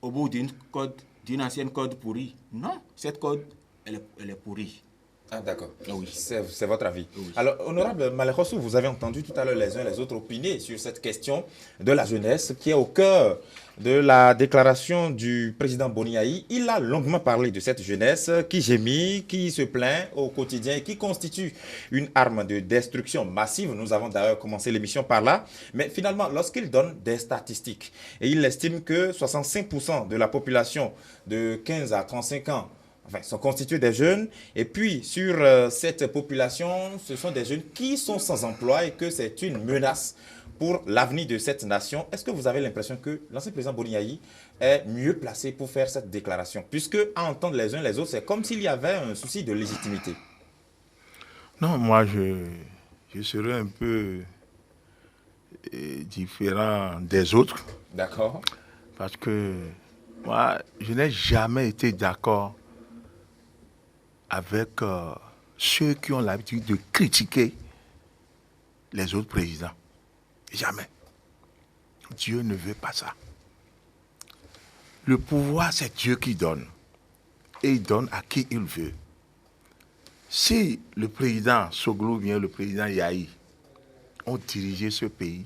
au bout d'une ancienne corde pourrie. Non, cette corde, elle est pourrie. Ah, d'accord. Oui. C'est votre avis. Oui. Alors, honorable Malekhossou, vous avez entendu tout à l'heure les uns et les autres opiner sur cette question de la jeunesse qui est au cœur de la déclaration du président Boniaï. Il a longuement parlé de cette jeunesse qui gémit, qui se plaint au quotidien et qui constitue une arme de destruction massive. Nous avons d'ailleurs commencé l'émission par là. Mais finalement, lorsqu'il donne des statistiques, et il estime que 65% de la population de 15 à 35 ans sont constitués des jeunes. Et puis, sur cette population, ce sont des jeunes qui sont sans emploi et que c'est une menace pour l'avenir de cette nation. Est-ce que vous avez l'impression que l'ancien président Boniaï est mieux placé pour faire cette déclaration? Puisque, à entendre les uns les autres, c'est comme s'il y avait un souci de légitimité. Non, moi, je serais un peu différent des autres. D'accord. Parce que moi, je n'ai jamais été d'accord avec ceux qui ont l'habitude de critiquer les autres présidents. Jamais. Dieu ne veut pas ça. Le pouvoir, c'est Dieu qui donne. Et il donne à qui il veut. Si le président Soglo bien le président Yahi ont dirigé ce pays,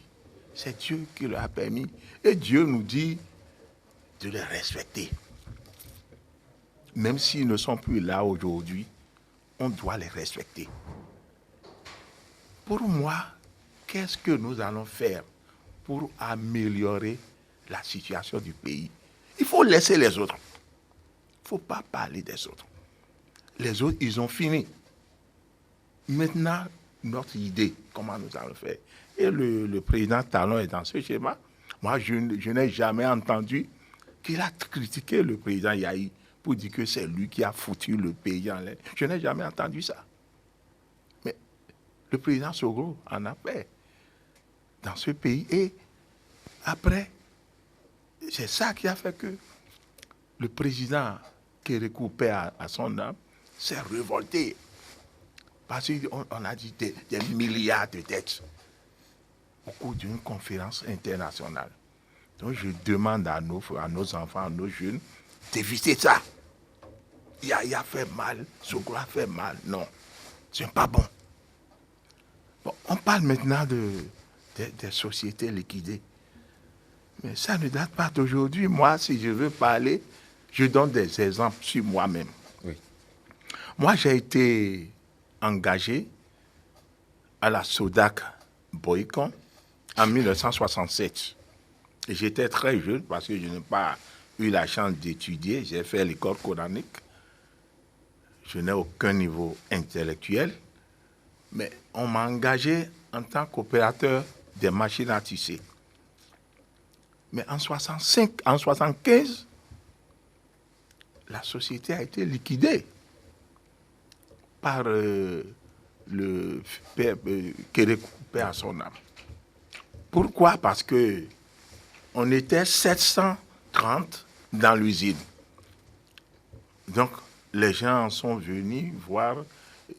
c'est Dieu qui leur a permis. Et Dieu nous dit de les respecter. Même s'ils ne sont plus là aujourd'hui, on doit les respecter. Pour moi, qu'est-ce que nous allons faire pour améliorer la situation du pays? Il faut laisser les autres. Il ne faut pas parler des autres. Les autres, ils ont fini. Maintenant, notre idée, comment nous allons faire? Et le président Talon est dans ce schéma. Moi, je n'ai jamais entendu qu'il a critiqué le président Yahi pour dire que c'est lui qui a foutu le pays en l'air. Je n'ai jamais entendu ça. Mais le président Soglo en a fait dans ce pays. Et après, c'est ça qui a fait que le président Kérékou, paix à son âme, s'est révolté. Parce qu'on a dit des milliards de dettes au cours d'une conférence internationale. Donc je demande à nos enfants, à nos jeunes, d'éviter ça. Il a fait mal, Soglo a fait mal. Non, c'est pas bon. Bon, on parle maintenant des sociétés liquidées. Mais ça ne date pas d'aujourd'hui. Moi, si je veux parler, je donne des exemples sur moi-même. Oui. Moi, j'ai été engagé à la Sodac Boycon en 1967. Et j'étais très jeune parce que je n'ai pas eu la chance d'étudier. J'ai fait l'école coranique. Je n'ai aucun niveau intellectuel. Mais on m'a engagé en tant qu'opérateur des machines à tisser. Mais en 1975, la société a été liquidée par le Kérékou, paix à son âme. Pourquoi? Parce que on était 730 dans l'usine. Donc, les gens sont venus voir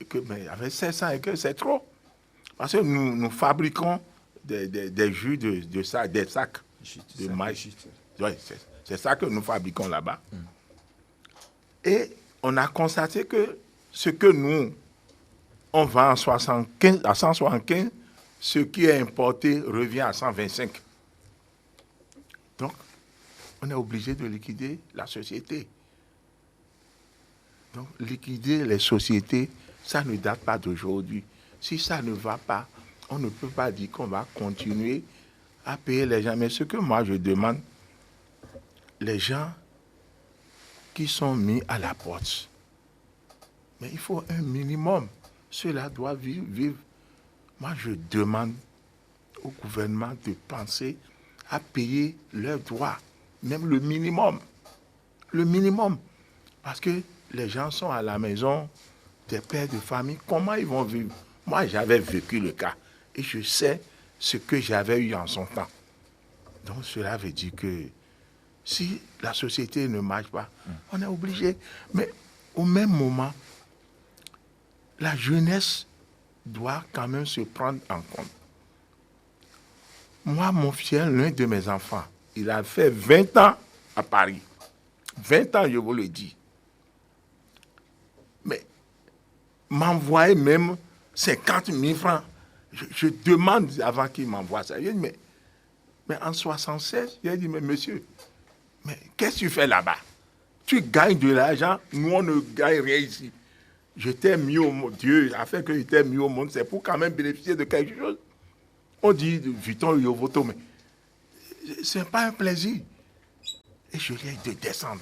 que, mais avec 700 et que c'est trop. Parce que nous fabriquons des jus de sac, des sacs de maïs. Ouais, c'est ça que nous fabriquons là-bas. Et on a constaté que ce que nous, on vend à 175, ce qui est importé revient à 125. Donc, on est obligé de liquider la société. Donc, liquider les sociétés, ça ne date pas d'aujourd'hui. Si ça ne va pas, on ne peut pas dire qu'on va continuer à payer les gens. Mais ce que moi je demande les gens qui sont mis à la porte. Mais il faut un minimum. Ceux-là doivent vivre. Moi, je demande au gouvernement de penser à payer leurs droits, même le minimum. Le minimum. Parce que les gens sont à la maison, des pères de famille, comment ils vont vivre? Moi, j'avais vécu le cas et je sais ce que j'avais eu en son temps. Donc, cela veut dire que si la société ne marche pas, on est obligé. Mais au même moment, la jeunesse doit quand même se prendre en compte. Moi, mon fils, l'un de mes enfants, il a fait 20 ans à Paris. 20 ans, je vous le dis. Mais m'envoyer même 50 000 francs, je demande avant qu'il m'envoie ça. Je dis, mais en 76, j'ai dit, mais monsieur, mais qu'est-ce que tu fais là-bas? Tu gagnes de l'argent, nous on ne gagne rien ici. Je t'ai mis au monde, Dieu a fait que je t'ai mis au monde, c'est pour quand même bénéficier de quelque chose. On dit, Vuitton, Yovoto, mais ce n'est pas un plaisir. Et je lui ai dit de descendre.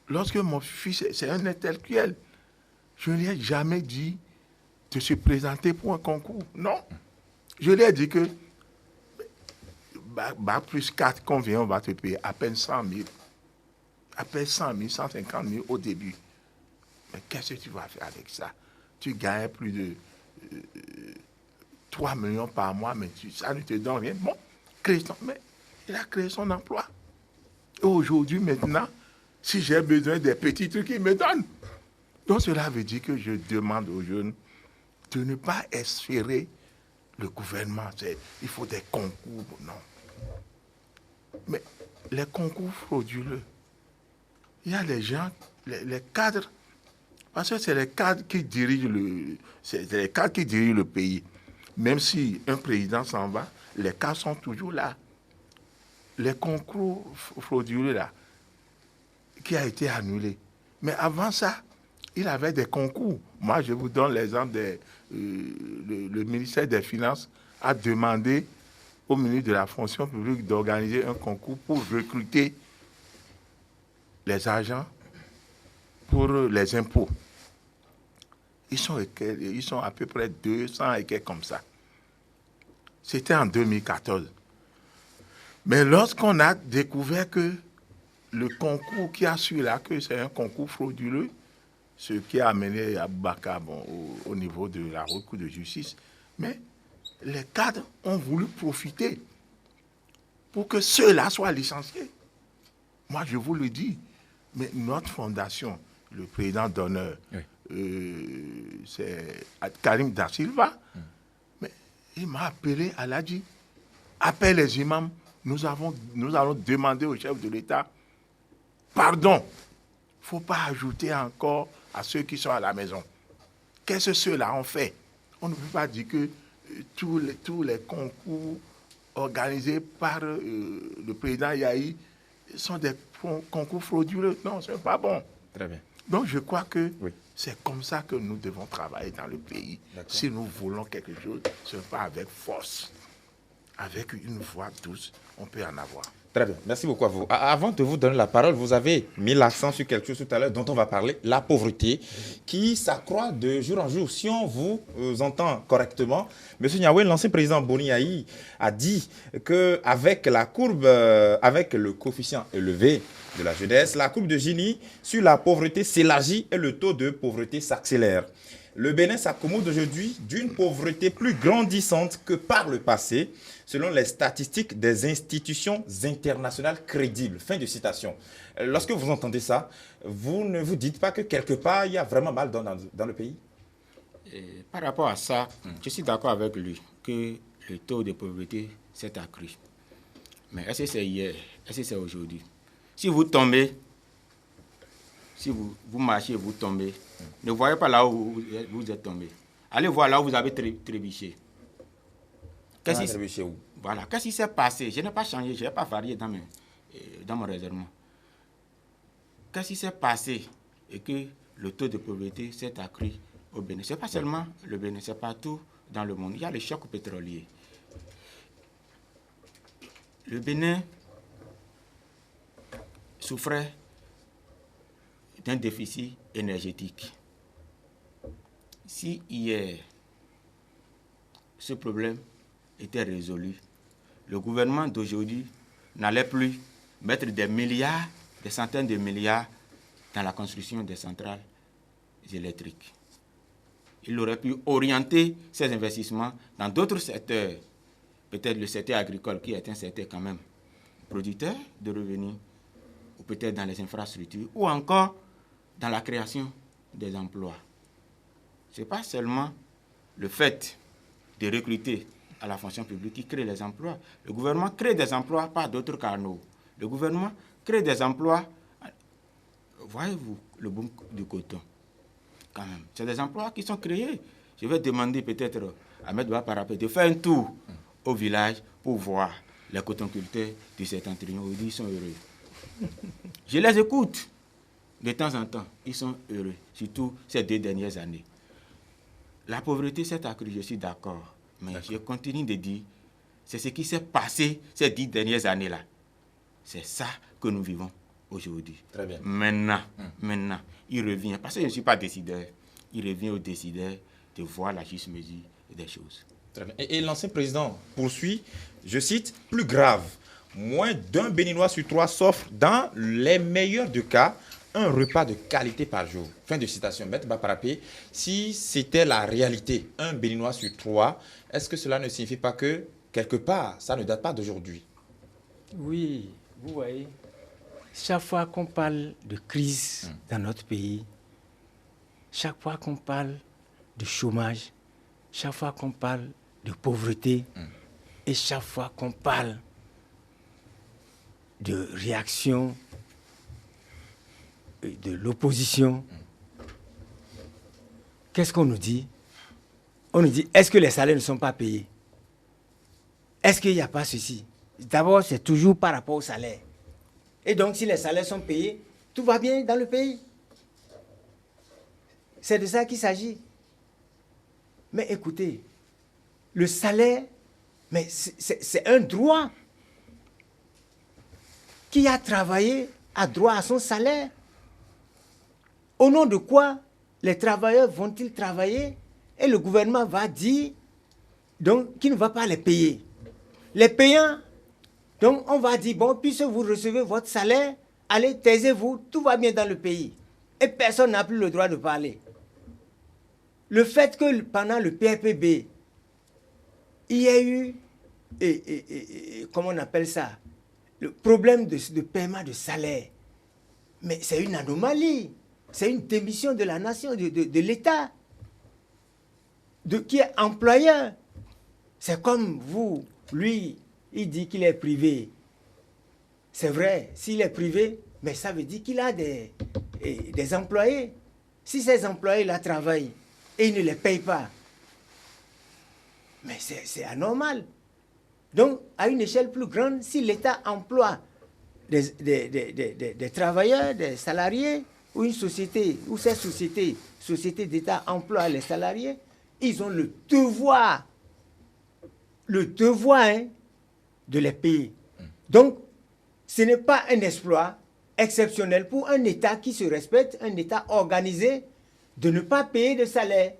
Lorsque mon fils, c'est un intellectuel, je ne lui ai jamais dit de se présenter pour un concours. Non. Je lui ai dit que Bac plus 4 qu'on vient, on va te payer à peine 100 000. À peine 100 000, 150 000 au début. Mais qu'est-ce que tu vas faire avec ça? Tu gagnes plus de 3 millions par mois, mais ça ne te donne rien. Bon, mais il a créé son emploi. Et aujourd'hui, maintenant, si j'ai besoin des petits trucs, il me donne. Donc cela veut dire que je demande aux jeunes de ne pas espérer le gouvernement. Il faut des concours, non. Mais les concours frauduleux, il y a les gens, les cadres, parce que c'est les cadres qui dirigent le pays. Même si un président s'en va, les cadres sont toujours là. Les concours frauduleux là, qui a été annulé. Mais avant ça, il avait des concours. Moi, je vous donne l'exemple le ministère des Finances a demandé au ministre de la Fonction publique d'organiser un concours pour recruter les agents pour les impôts. Ils sont à peu près 200 et quelques comme ça. C'était en 2014. Mais lorsqu'on a découvert que le concours qui a su là, que c'est un concours frauduleux, ce qui a amené Aboubakar au niveau de la haute cour de justice, mais les cadres ont voulu profiter pour que ceux-là soient licenciés. Moi, je vous le dis, mais notre fondation, le président d'honneur, c'est Karim Da Silva, mais il m'a appelé, elle a dit, appelle les imams, nous allons demander au chef de l'État, pardon, il ne faut pas ajouter encore à ceux qui sont à la maison. Qu'est-ce que ceux-là ont fait? On ne peut pas dire que tous les concours organisés par le président Yahi sont des concours frauduleux. Non, ce n'est pas bon. Très bien. Donc je crois que c'est comme ça que nous devons travailler dans le pays. Si nous voulons quelque chose, ce n'est pas avec force. Avec une voix douce, on peut en avoir. Très bien, merci beaucoup à vous. Avant de vous donner la parole, vous avez mis l'accent sur quelque chose tout à l'heure dont on va parler, la pauvreté, qui s'accroît de jour en jour. Si on vous entend correctement, M. Niaoué, l'ancien président Boni Yahi, a dit qu'avec la courbe, avec le coefficient élevé de la jeunesse, la courbe de Gini sur la pauvreté s'élargit et le taux de pauvreté s'accélère. Le Bénin s'accommode aujourd'hui d'une pauvreté plus grandissante que par le passé, selon les statistiques des institutions internationales crédibles. Fin de citation. Lorsque vous entendez ça, vous ne vous dites pas que quelque part, il y a vraiment mal dans le pays? Par rapport à ça, je suis d'accord avec lui que le taux de pauvreté s'est accru. Mais est-ce que c'est hier? Est-ce que c'est aujourd'hui? Si vous tombez, si vous marchez et vous tombez, ne voyez pas là où vous êtes tombé. Allez voir là où vous avez trébuché. Trébuché où? Voilà. Qu'est-ce qui s'est passé? Je n'ai pas changé, je n'ai pas varié dans mon raisonnement. Qu'est-ce qui s'est passé et que le taux de pauvreté s'est accru au Bénin? Ce n'est pas seulement le Bénin, c'est partout dans le monde. Il y a le choc pétrolier. Le Bénin souffrait d'un déficit énergétique. Si hier, ce problème était résolu, le gouvernement d'aujourd'hui n'allait plus mettre des milliards, des centaines de milliards dans la construction des centrales électriques. Il aurait pu orienter ses investissements dans d'autres secteurs, peut-être le secteur agricole qui est un secteur quand même producteur de revenus, ou peut-être dans les infrastructures, ou encore dans la création des emplois. Ce n'est pas seulement le fait de recruter à la fonction publique qui crée les emplois. Le gouvernement crée des emplois par d'autres canaux. Le gouvernement crée des emplois, voyez-vous, le boom du coton, quand même. C'est des emplois qui sont créés. Je vais demander peut-être à M. Parapé de faire un tour au village pour voir les cotonculteurs du septentrion. Ils sont heureux. Je les écoute de temps en temps. Ils sont heureux, surtout ces 2 dernières années. La pauvreté s'est accrue, je suis d'accord. Mais je continue de dire, c'est ce qui s'est passé ces 10 dernières années-là. C'est ça que nous vivons aujourd'hui. Très bien. Maintenant, il revient, parce que je ne suis pas décideur, il revient aux décideurs de voir la juste mesure des choses. Très bien. Et l'ancien président poursuit, je cite, plus grave. Moins d'un Béninois sur 3 s'offre, dans les meilleurs des cas, un repas de qualité par jour. Fin de citation. Maître Baparapé, si c'était la réalité, un Béninois sur 3, est-ce que cela ne signifie pas que, quelque part, ça ne date pas d'aujourd'hui? Oui, vous voyez, chaque fois qu'on parle de crise dans notre pays, chaque fois qu'on parle de chômage, chaque fois qu'on parle de pauvreté, et chaque fois qu'on parle de réaction de l'opposition, qu'est-ce qu'on nous dit? On nous dit, est-ce que les salaires ne sont pas payés? Est-ce qu'il n'y a pas ceci? D'abord, c'est toujours par rapport au salaire. Et donc, si les salaires sont payés, tout va bien dans le pays. C'est de ça qu'il s'agit. Mais écoutez, le salaire, mais c'est un droit. Qui a travaillé a droit à son salaire. Au nom de quoi les travailleurs vont-ils travailler et le gouvernement va dire donc qu'il ne va pas les payer. Les payants, donc on va dire, bon, puisque vous recevez votre salaire, allez, taisez-vous, tout va bien dans le pays. Et personne n'a plus le droit de parler. Le fait que pendant le PRPB, il y a eu, comment on appelle ça, le problème de paiement de salaire, mais c'est une anomalie. C'est une démission de la nation, de l'État, qui est employeur. C'est comme vous, lui, il dit qu'il est privé. C'est vrai, s'il est privé, mais ça veut dire qu'il a des employés. Si ces employés-là travaillent et ils ne les payent pas, mais c'est anormal. Donc, à une échelle plus grande, si l'État emploie des travailleurs, des salariés, ou une société, ou ces sociétés d'État emploient les salariés, ils ont le devoir de les payer. Donc, ce n'est pas un exploit exceptionnel pour un État qui se respecte, un État organisé, de ne pas payer de salaire.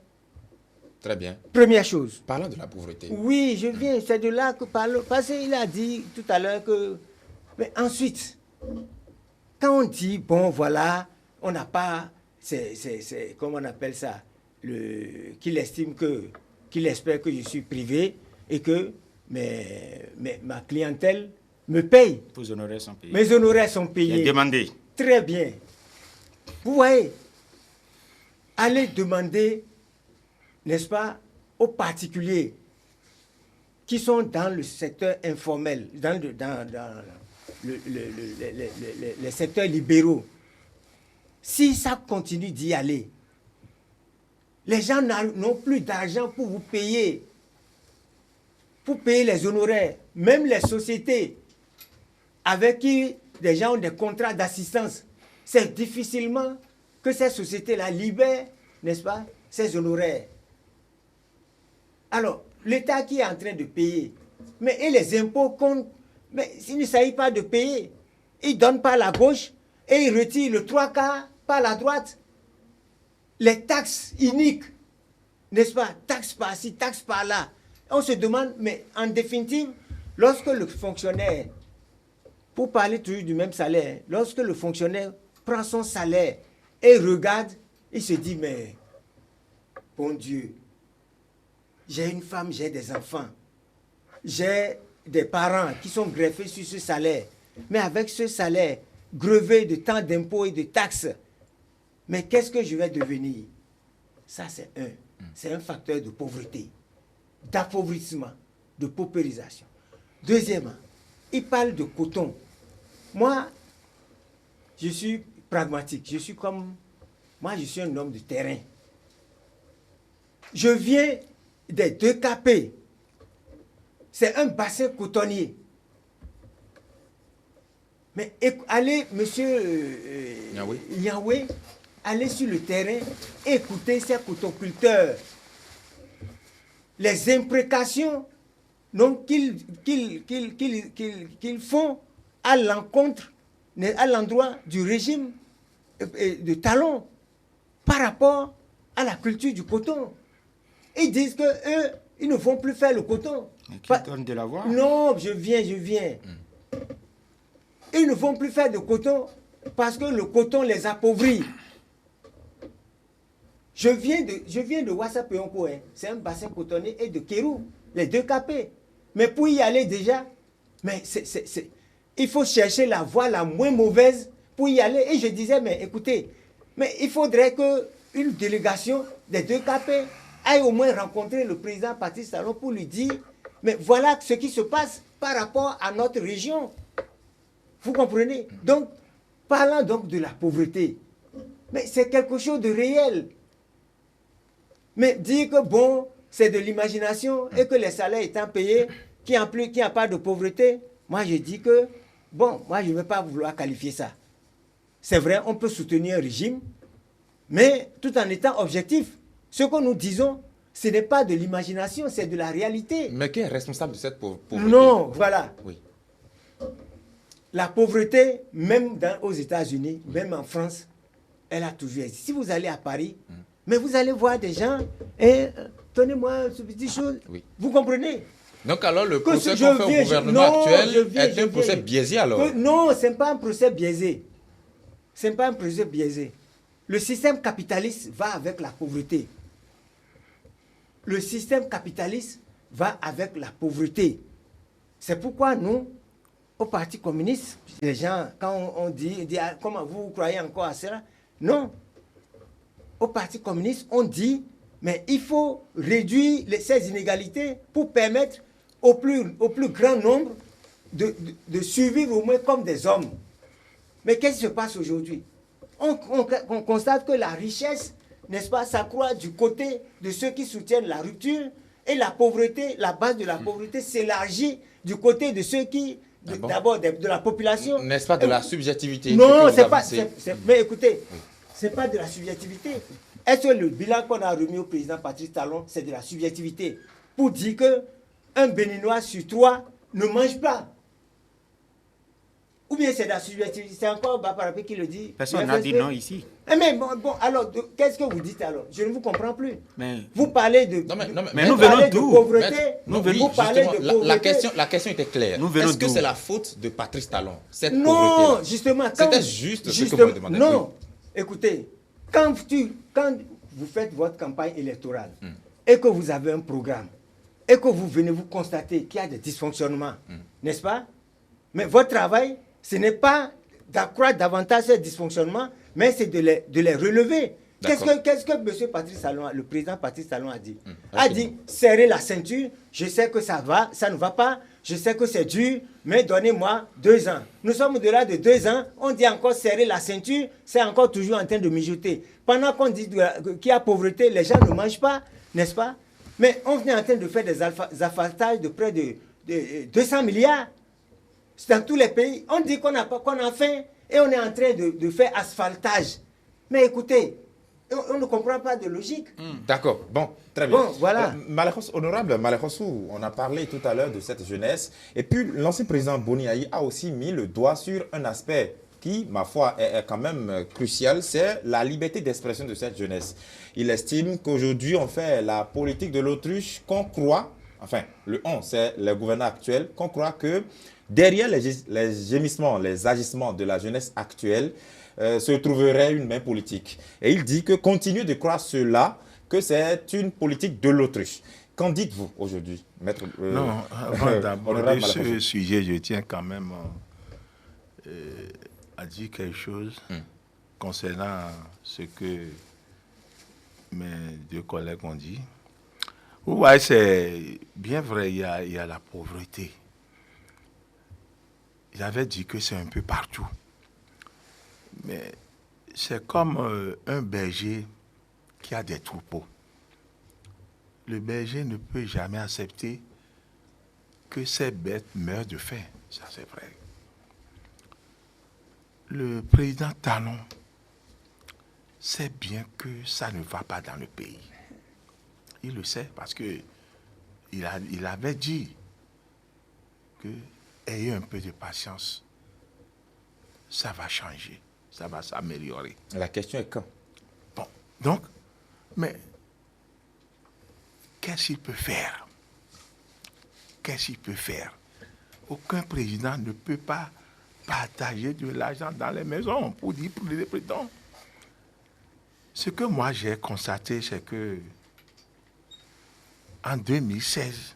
Très bien. Première chose. Parlons de la pauvreté. Oui, je viens, c'est de là que parle, parce qu'il a dit tout à l'heure que... Mais ensuite, quand on dit, bon, voilà, on n'a pas, comment on appelle ça, qu'il estime qu'il espère que je suis privé et que ma clientèle me paye. Vos honoraires sont payés. Mes honoraires sont payés. Demandez. Très bien. Vous voyez, allez demander, n'est-ce pas, aux particuliers qui sont dans le secteur informel, dans les secteurs libéraux. Si ça continue d'y aller, les gens n'ont plus d'argent pour vous payer, pour payer les honoraires. Même les sociétés avec qui les gens ont des contrats d'assistance, c'est difficilement que ces sociétés-là libèrent, n'est-ce pas, ces honoraires. Alors, l'État qui est en train de payer, mais et les impôts mais s'il ne s'agit pas de payer, ils donnent par la gauche, et il retire le 3 quarts par la droite. Les taxes uniques, n'est-ce pas? Taxes par-ci, taxes par-là. On se demande, mais en définitive, lorsque le fonctionnaire, pour parler toujours du même salaire, lorsque le fonctionnaire prend son salaire et regarde, il se dit, mais bon Dieu, j'ai une femme, j'ai des enfants, j'ai des parents qui sont greffés sur ce salaire, mais avec ce salaire grevé de tant d'impôts et de taxes, mais qu'est-ce que je vais devenir? Ça, c'est un facteur de pauvreté, d'appauvrissement, de paupérisation. Deuxièmement, il parle de coton. Moi, je suis pragmatique, je suis un homme de terrain. Je viens des 2 KP. C'est un bassin cotonnier. Mais allez, monsieur Yahweh, allez sur le terrain, écoutez ces cotoculteurs. Les imprécations qu'ils font à l'encontre, à l'endroit du régime de Talon par rapport à la culture du coton. Ils disent qu'eux, ils ne vont plus faire le coton. Mais qui donne de la voix? Non, je viens. Ils ne vont plus faire de coton parce que le coton les appauvrit. Je viens de Ouassapéonko, hein. C'est un bassin cotonnier, et de Kérou, les 2 KP. Mais pour y aller déjà, mais il faut chercher la voie la moins mauvaise pour y aller. Et je disais, mais écoutez, mais il faudrait qu'une délégation des 2 KP aille au moins rencontrer le président Patrice Talon pour lui dire, mais voilà ce qui se passe par rapport à notre région. Vous comprenez? Donc, parlant donc de la pauvreté, mais c'est quelque chose de réel. Mais dire que bon, c'est de l'imagination et que les salaires étant payés, qu'il n'y a pas de pauvreté, moi je dis que, bon, moi je ne vais pas vouloir qualifier ça. C'est vrai, on peut soutenir un régime, mais tout en étant objectif. Ce que nous disons, ce n'est pas de l'imagination, c'est de la réalité. Mais qui est responsable de cette pauvreté? Non, voilà. Oui. La pauvreté, même aux États-Unis, même en France, elle a toujours existé. Si vous allez à Paris, mais vous allez voir des gens, et donnez-moi ce petit chose. Oui. Vous comprenez? Donc alors le procès qu'on fait au gouvernement actuel est un procès biaisé alors? Non, ce n'est pas un procès biaisé. Ce n'est pas un procès biaisé. Le système capitaliste va avec la pauvreté. Le système capitaliste va avec la pauvreté. C'est pourquoi nous, au Parti communiste, les gens, quand on dit comment vous croyez encore à cela? Non. Au Parti communiste, on dit, mais il faut réduire ces inégalités pour permettre au plus grand nombre de survivre au moins comme des hommes. Mais qu'est-ce qui se passe aujourd'hui? On constate que la richesse, n'est-ce pas, s'accroît du côté de ceux qui soutiennent la rupture, et la pauvreté, la base de la pauvreté s'élargit du côté de ceux qui, d'abord de la population. N'est-ce pas de la subjectivité? Non, c'est pas. Mais écoutez, c'est pas de la subjectivité. Est-ce que le bilan qu'on a remis au président Patrice Talon, c'est de la subjectivité? Pour dire qu'un Béninois sur 3 ne mange pas. Ou bien c'est de la subjectivité? C'est encore Baparapé qui le dit. Personne n'a dit non ici. Mais bon, alors, qu'est-ce que vous dites alors? Je ne vous comprends plus. Mais vous parlez de, mais nous venons d'où? Pauvreté. Vous parlez de pauvreté. La question était claire. Est-ce que c'est la faute de Patrice Talon, cette pauvreté? Non, justement. C'était juste ce que vous me demandez. Non, écoutez, quand vous faites votre campagne électorale et que vous avez un programme et que vous venez vous constater qu'il y a des dysfonctionnements, n'est-ce pas? Mais votre travail, ce n'est pas d'accroître davantage ces dysfonctionnements, mais c'est de les relever. Qu'est-ce que M. Patrice Talon, le président Patrice Talon a dit? A dit, serrez la ceinture, je sais que ça ne va pas, je sais que c'est dur, mais donnez-moi 2 ans. Nous sommes au-delà de 2 ans, on dit encore serrer la ceinture, c'est encore toujours en train de mijoter. Pendant qu'on dit qu'il y a pauvreté, les gens ne mangent pas, n'est-ce pas? Mais on vient en train de faire des asphaltages de près de 200 milliards. C'est dans tous les pays. On dit qu'on a faim et on est en train de faire asphaltage. Mais écoutez, on ne comprend pas de logique. D'accord, bon, très bien. Bon, voilà. Honorable Malekhossou, on a parlé tout à l'heure de cette jeunesse. Et puis, l'ancien président Boni Ayi a aussi mis le doigt sur un aspect qui, ma foi, est quand même crucial, c'est la liberté d'expression de cette jeunesse. Il estime qu'aujourd'hui, on fait la politique de l'autruche qu'on croit, enfin, le on, c'est le gouvernement actuel, qu'on croit que derrière les gémissements, les agissements de la jeunesse actuelle, se trouverait une main politique. Et il dit que continuez de croire cela, que c'est une politique de l'autruche. Qu'en dites-vous aujourd'hui, maître Non, avant d'aborder ce sujet, je tiens quand même à dire quelque chose concernant ce que mes deux collègues ont dit. Vous voyez, c'est bien vrai, il y a la pauvreté. J'avais dit que c'est un peu partout. Mais c'est comme un berger qui a des troupeaux. Le berger ne peut jamais accepter que ses bêtes meurent de faim. Ça, c'est vrai. Le président Talon sait bien que ça ne va pas dans le pays. Il le sait parce que il avait dit que ayez un peu de patience, ça va changer, ça va s'améliorer. La question est quand? Bon, donc, mais qu'est-ce qu'il peut faire? Qu'est-ce qu'il peut faire? Aucun président ne peut pas partager de l'argent dans les maisons pour dire pour les présidents. Ce que moi j'ai constaté, c'est que en 2016,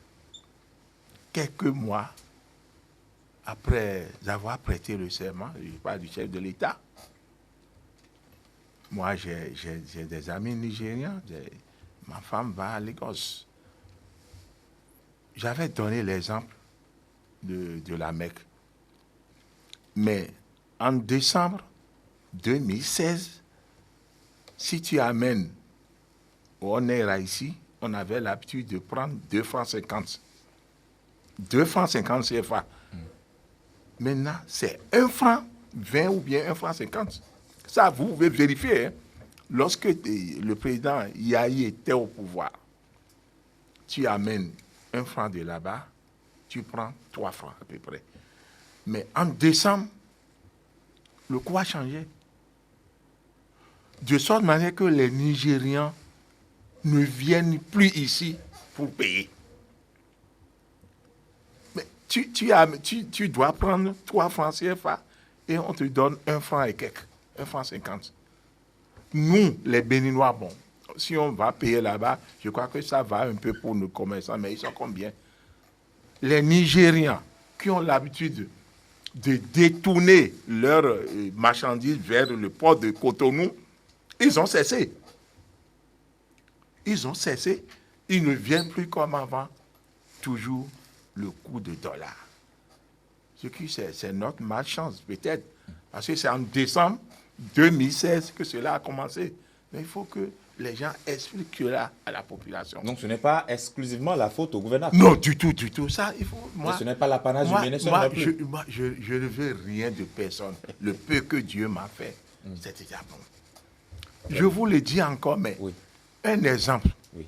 quelques mois après avoir prêté le serment, je parle du chef de l'État, moi j'ai des amis nigérians, ma femme va à Lagos. J'avais donné l'exemple de la Mecque. Mais en décembre 2016, si tu amènes au Onera ici, on avait l'habitude de prendre 2 francs 50. 2 francs 50 CFA. Maintenant, c'est 1 franc 20 ou bien 1 franc 50. Ça, vous pouvez vérifier. Hein. Lorsque le président Yahi était au pouvoir, tu amènes 1 franc de là-bas, tu prends 3 francs à peu près. Mais en décembre, le coût a changé. De sorte manière que les Nigérians ne viennent plus ici pour payer. Mais tu dois prendre 3 francs CFA et on te donne 1 franc et quelques, 1 franc 50. Nous, les Béninois, bon, si on va payer là-bas, je crois que ça va un peu pour nos commerçants, mais ils sont combien? Les Nigérians qui ont l'habitude de détourner leurs marchandises vers le port de Cotonou, ils ont cessé. Ils ont cessé. Ils ne viennent plus comme avant. Toujours le coût de dollar. Ce qui, c'est notre malchance, peut-être. Parce que c'est en décembre 2016 que cela a commencé. Mais il faut que les gens expliquent cela à la population. Donc ce n'est pas exclusivement la faute au gouvernement. Non, du tout, du tout. Ça, il faut. Moi, ce n'est pas l'apanage du ministère. Je ne veux rien de personne. Le peu que Dieu m'a fait, c'est déjà bon. Je vous le dis encore, mais un exemple. Oui.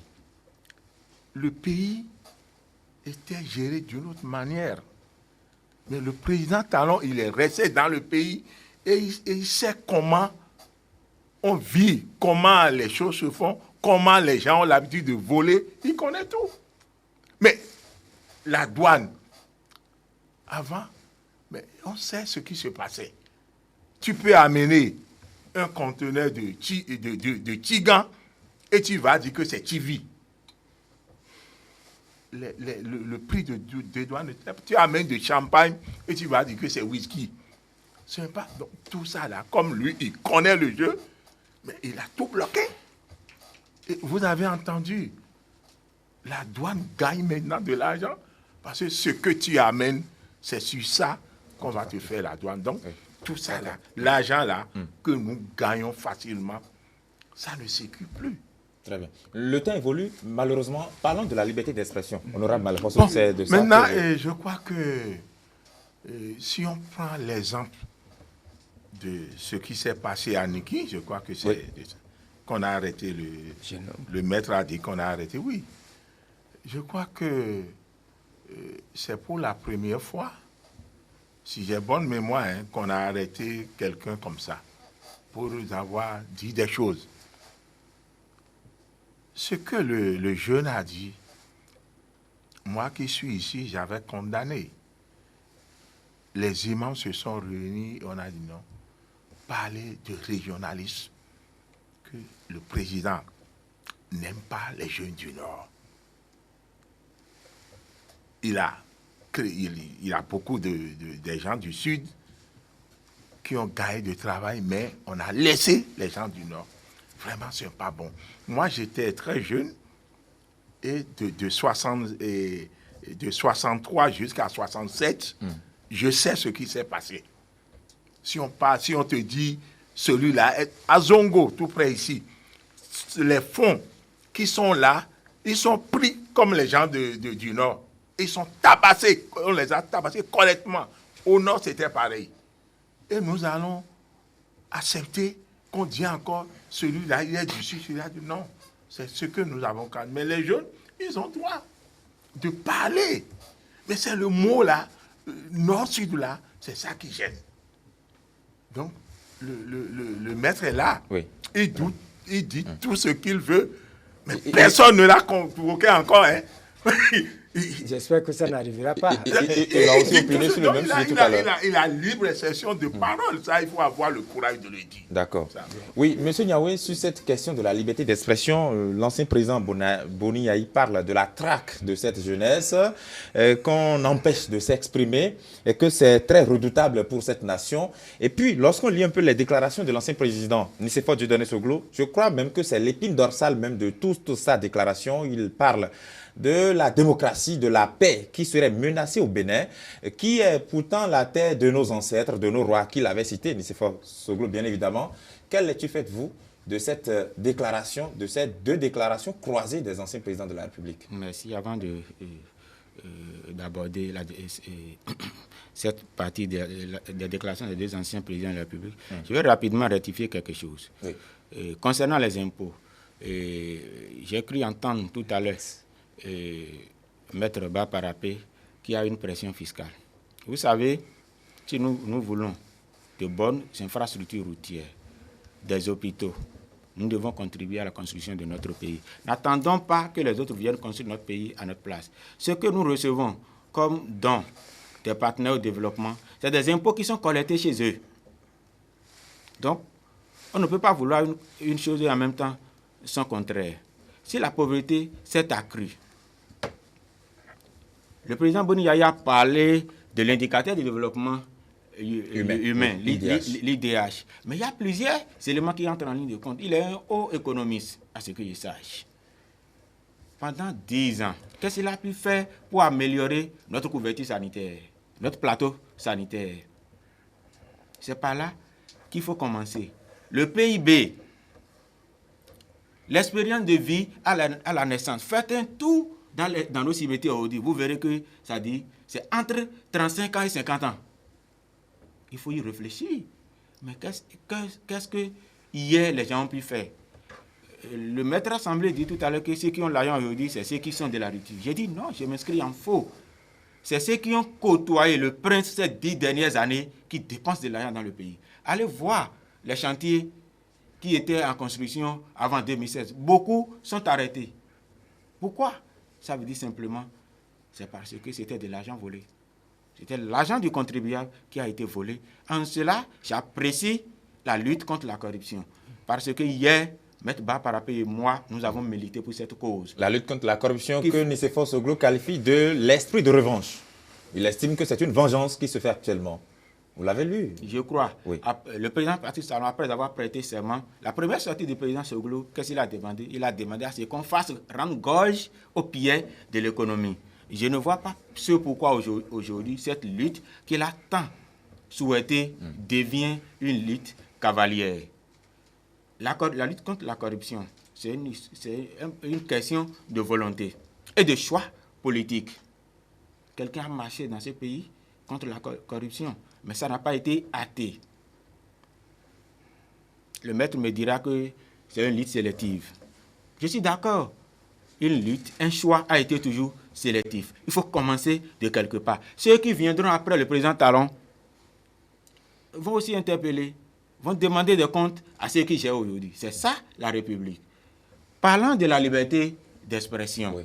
Le pays était géré d'une autre manière. Mais le président Talon, il est resté dans le pays et il sait comment on vit, comment les choses se font, comment les gens ont l'habitude de voler. Il connaît tout. Mais la douane, avant, mais on sait ce qui se passait. Tu peux amener un conteneur de Tigan et tu vas dire que c'est Tivi. Le prix de douane, tu amènes de champagne et tu vas dire que c'est whisky. C'est pas, donc, tout ça là, comme lui, il connaît le jeu, mais il a tout bloqué. Et vous avez entendu, la douane gagne maintenant de l'argent parce que ce que tu amènes, c'est sur ça qu'on va te faire la douane. Donc, tout ça là, l'argent là, que nous gagnons facilement, ça ne circule plus. Très bien. Le temps évolue, malheureusement. Parlons de la liberté d'expression. Honorable Malfosso, bon, c'est de ça. Maintenant, je crois que si on prend l'exemple de ce qui s'est passé à Niki, je crois que c'est qu'on a arrêté le maître a dit qu'on a arrêté. Oui. Je crois que c'est pour la première fois si j'ai bonne mémoire, qu'on a arrêté quelqu'un comme ça pour avoir dit des choses. Ce que le jeune a dit, moi qui suis ici, j'avais condamné. Les imams se sont réunis, on a dit non. Parler de régionalisme, que le président n'aime pas les jeunes du Nord. Il a beaucoup de gens du Sud qui ont gagné du travail, mais on a laissé les gens du Nord. Vraiment, ce n'est pas bon. Moi, j'étais très jeune et de 63 jusqu'à 67, je sais ce qui s'est passé. Si on te dit, celui-là, à Zongo, tout près ici, les fonds qui sont là, ils sont pris comme les gens du Nord. Ils sont tabassés, on les a tabassés correctement. Au Nord, c'était pareil. Et nous allons accepter qu'on dit encore, celui-là, il est du Sud, celui-là du Nord. C'est ce que nous avons quand même. Mais les jeunes, ils ont droit de parler. Mais c'est le mot là, Nord-Sud là, c'est ça qui gêne. Donc, le maître est là. Oui. Il dit tout ce qu'il veut, mais personne ne l'a convoqué encore. Hein. J'espère que ça n'arrivera pas. Il a aussi opiné sur le même sujet tout à l'heure. Il a libre expression de parole. Ça, il faut avoir le courage de le dire. D'accord. Oui, M. Niawé, sur cette question de la liberté d'expression, l'ancien président Boni Yayi parle de la traque de cette jeunesse, qu'on empêche de s'exprimer et que c'est très redoutable pour cette nation. Et puis, lorsqu'on lit un peu les déclarations de l'ancien président Nicéphore Dieudonné Soglo, je crois même que c'est l'épine dorsale même de toute sa déclaration. Il parle de la démocratie, de la paix qui serait menacée au Bénin, qui est pourtant la terre de nos ancêtres, de nos rois, qu'il avait cité, Nicéphore Soglo, bien évidemment. Quelle lecture faites-vous de cette déclaration, de ces deux déclarations croisées des anciens présidents de la République? Merci. Avant d'aborder cette partie des déclarations des deux anciens présidents de la République, je vais rapidement rectifier quelque chose. Oui. Concernant les impôts, j'ai cru entendre tout à l'heure Maître Baparapé qui a une pression fiscale. Vous savez, si nous voulons de bonnes infrastructures routières, des hôpitaux, nous devons contribuer à la construction de notre pays. N'attendons pas que les autres viennent construire notre pays à notre place. Ce que nous recevons comme dons des partenaires au développement, c'est des impôts qui sont collectés chez eux. Donc, on ne peut pas vouloir une chose et en même temps son contraire. Si la pauvreté s'est accrue, le président Boni Yayi a parlé de l'indicateur de développement humain, l'IDH. Mais il y a plusieurs éléments qui entrent en ligne de compte. Il est un haut économiste, à ce que je sache. Pendant 10 ans, qu'est-ce qu'il a pu faire pour améliorer notre couverture sanitaire, notre plateau sanitaire? C'est par là qu'il faut commencer. Le PIB, l'expérience de vie à la naissance. Faites un tour dans nos cimetières aujourd'hui. Vous verrez que ça dit, c'est entre 35 ans et 50 ans. Il faut y réfléchir. Mais qu'est-ce que hier les gens ont pu faire? Le maître assemblée dit tout à l'heure que ceux qui ont l'argent aujourd'hui, c'est ceux qui sont de la rupture. J'ai dit non, je m'inscris en faux. C'est ceux qui ont côtoyé le prince ces 10 dernières années qui dépensent de l'argent dans le pays. Allez voir les chantiers qui étaient en construction avant 2016. Beaucoup sont arrêtés. Pourquoi? Ça veut dire simplement, c'est parce que c'était de l'argent volé. C'était l'argent du contribuable qui a été volé. En cela, j'apprécie la lutte contre la corruption. Parce que hier, M. Baparapé et moi, nous avons milité pour cette cause. La lutte contre la corruption que Nicéphore Soglo qualifie de l'esprit de revanche. Il estime que c'est une vengeance qui se fait actuellement. Vous l'avez lu? Je crois. Oui. Le président Patrice Talon, après avoir prêté serment, la première sortie du président Soglo, qu'est-ce qu'il a demandé? Il a demandé à ce qu'on fasse rendre gorge aux pieds de l'économie. Je ne vois pas ce pourquoi aujourd'hui cette lutte qu'il a tant souhaité devient une lutte cavalière. La lutte contre la corruption, c'est une question de volonté et de choix politique. Quelqu'un a marché dans ce pays contre la corruption, mais ça n'a pas été hâté. Le maître me dira que c'est une lutte sélective. Je suis d'accord. Une lutte, un choix a été toujours sélectif. Il faut commencer de quelque part. Ceux qui viendront après le président Talon, vont aussi interpeller, vont demander des comptes à ceux qui gèrent aujourd'hui. C'est ça la République. Parlant de la liberté d'expression, Oui.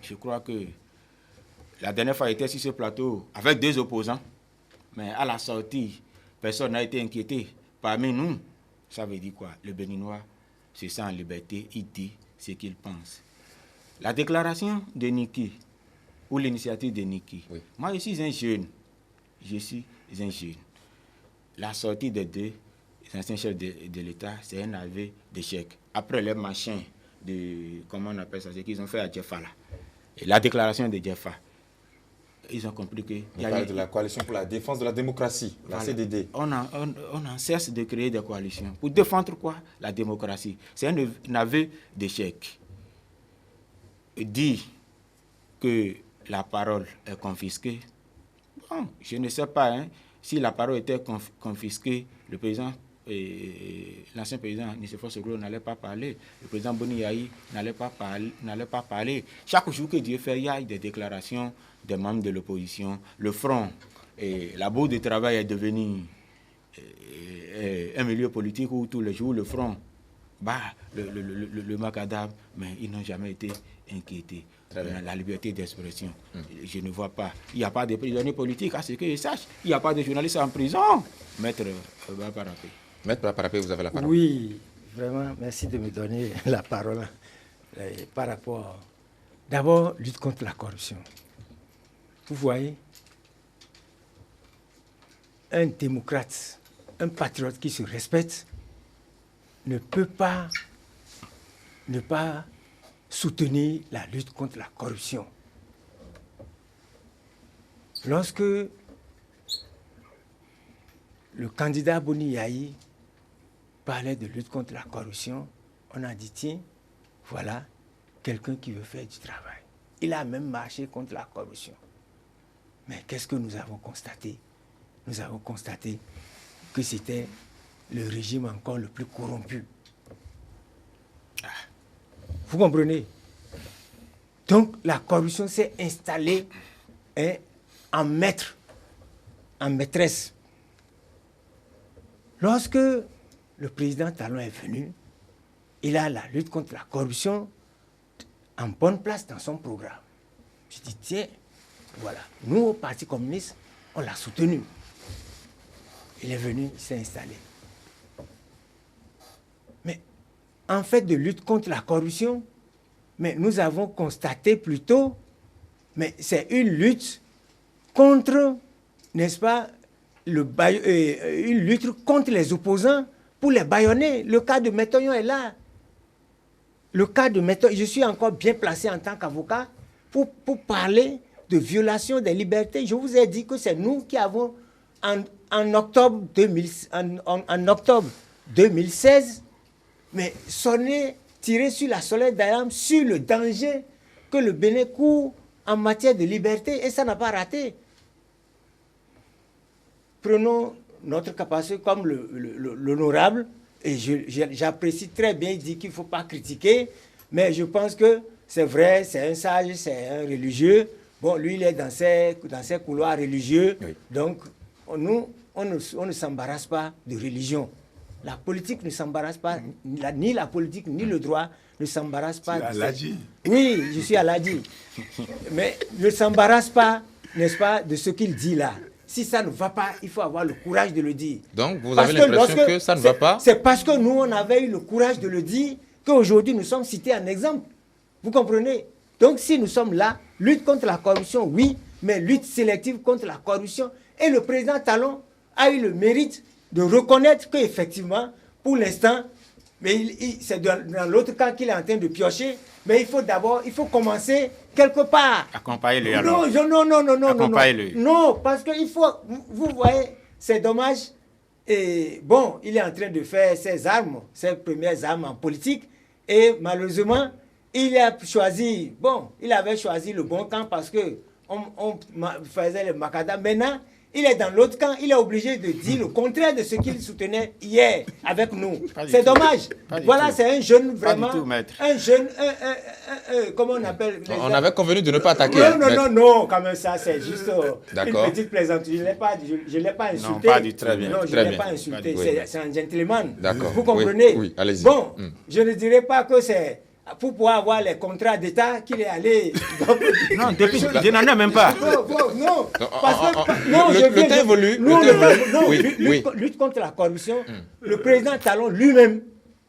je crois que la dernière fois, j'étais sur ce plateau avec 2 opposants, mais à la sortie, personne n'a été inquiété. Parmi nous, ça veut dire quoi? Le Béninois se sent en liberté, il dit ce qu'il pense. La déclaration de Niki, ou l'initiative de Niki, Oui. moi je suis un jeune, La sortie des 2 anciens chefs de l'État, c'est un aveu d'échec. Après les machins de, comment on appelle ça, ce qu'ils ont fait à Djefa là. Et la déclaration de Djefa, ils ont compris que... On parle de la coalition pour la défense de la démocratie, la Voilà. CDD. On en cesse de créer des coalitions. Pour défendre quoi? La démocratie. C'est un aveu d'échec. Dire que la parole est confisquée, bon, je ne sais pas, hein, si la parole était confisquée, le président, l'ancien président Nicéphore Soglo n'allait pas parler, le président Boni Yahi n'allait pas parler. Chaque jour que Dieu fait, il y a des déclarations des membres de l'opposition. Le front, la bourse de travail est devenue un milieu politique où tous les jours le front bat le macadam, mais ils n'ont jamais été inquiétés. La liberté d'expression, je ne vois pas. Il n'y a pas de prisonniers politiques, à ce que je sache. Il n'y a pas de journalistes en prison. Maître Baparapé. Maître Baparapé, vous avez la parole. Oui, vraiment, merci de me donner la parole par rapport. D'abord, lutte contre la corruption. Vous voyez, un démocrate, un patriote qui se respecte ne peut pas ne pas soutenir la lutte contre la corruption. Lorsque le candidat Boni Yahi parlait de lutte contre la corruption, on a dit, tiens, voilà quelqu'un qui veut faire du travail. Il a même marché contre la corruption. Mais qu'est-ce que nous avons constaté? Nous avons constaté que c'était le régime encore le plus corrompu. Vous comprenez? Donc la corruption s'est installée en maître, en maîtresse. Lorsque le président Talon est venu, il a la lutte contre la corruption en bonne place dans son programme. Je dis, tiens, voilà, nous au Parti communiste, on l'a soutenu. Il est venu, il s'est installé. Mais en fait de lutte contre la corruption, mais nous avons constaté plutôt, mais c'est une lutte contre, n'est-ce pas, une lutte contre les opposants pour les bâillonner. Le cas de Métoyon est là. Le cas de Métoyon, je suis encore bien placé en tant qu'avocat pour parler de violation des libertés. Je vous ai dit que c'est nous qui avons, en octobre 2016, mais sonné, tiré sur la sonnette d'alarme sur le danger que le Bénin court en matière de liberté, et ça n'a pas raté. Prenons notre capacité comme l'honorable, et j'apprécie très bien, il dit qu'il ne faut pas critiquer, mais je pense que c'est vrai, c'est un sage, c'est un religieux. Bon, lui, il est dans ses couloirs religieux, oui. Donc nous, on ne s'embarrasse pas de religion. La politique ne s'embarrasse pas, ni la politique, ni le droit ne s'embarrasse pas. Tu es Aladi. Oui, je suis Aladi. Mais ne s'embarrasse pas, n'est-ce pas, de ce qu'il dit là. Si ça ne va pas, il faut avoir le courage de le dire. Donc, vous avez l'impression que ça ne va pas? C'est parce que nous, on avait eu le courage de le dire qu'aujourd'hui, nous sommes cités en exemple. Vous comprenez? Donc, si nous sommes là, lutte contre la corruption, oui, mais lutte sélective contre la corruption. Et le président Talon a eu le mérite de reconnaître qu'effectivement, pour l'instant, mais c'est dans l'autre cas qu'il est en train de piocher, mais il faut commencer quelque part. Accompagnez-le alors. Non. Accompagnez-le. Non, parce qu'il faut, vous voyez, c'est dommage. Et bon, il est en train de faire ses premières armes en politique, et malheureusement, il avait choisi le bon camp parce que on faisait le macadam. Maintenant, il est dans l'autre camp, il est obligé de dire le contraire de ce qu'il soutenait hier avec nous. Pas du C'est tout. dommage. Pas du Voilà, tout. c'est un jeune Pas du vraiment, tout, maître. un jeune, comment on appelle les On gens- avait convenu de ne pas attaquer. Non, hein, non, mais- non, non, quand même ça, c'est juste une D'accord. petite plaisanterie. Je ne l'ai pas insulté. pas du tout. Très bien, Non, je très ne l'ai bien. pas insulté. Oui. C'est un gentleman. D'accord. Vous Oui, comprenez? oui, allez-y. Bon, Mm. je ne dirais pas que c'est pour pouvoir avoir les contrats d'État qu'il est allé. Non, depuis, je n'en ai même pas. Non, parce que non, le je viens temps de- évolue, Non, le temps non, évolue. non, Oui, lutte, oui. lutte contre la corruption. Le président Talon lui-même,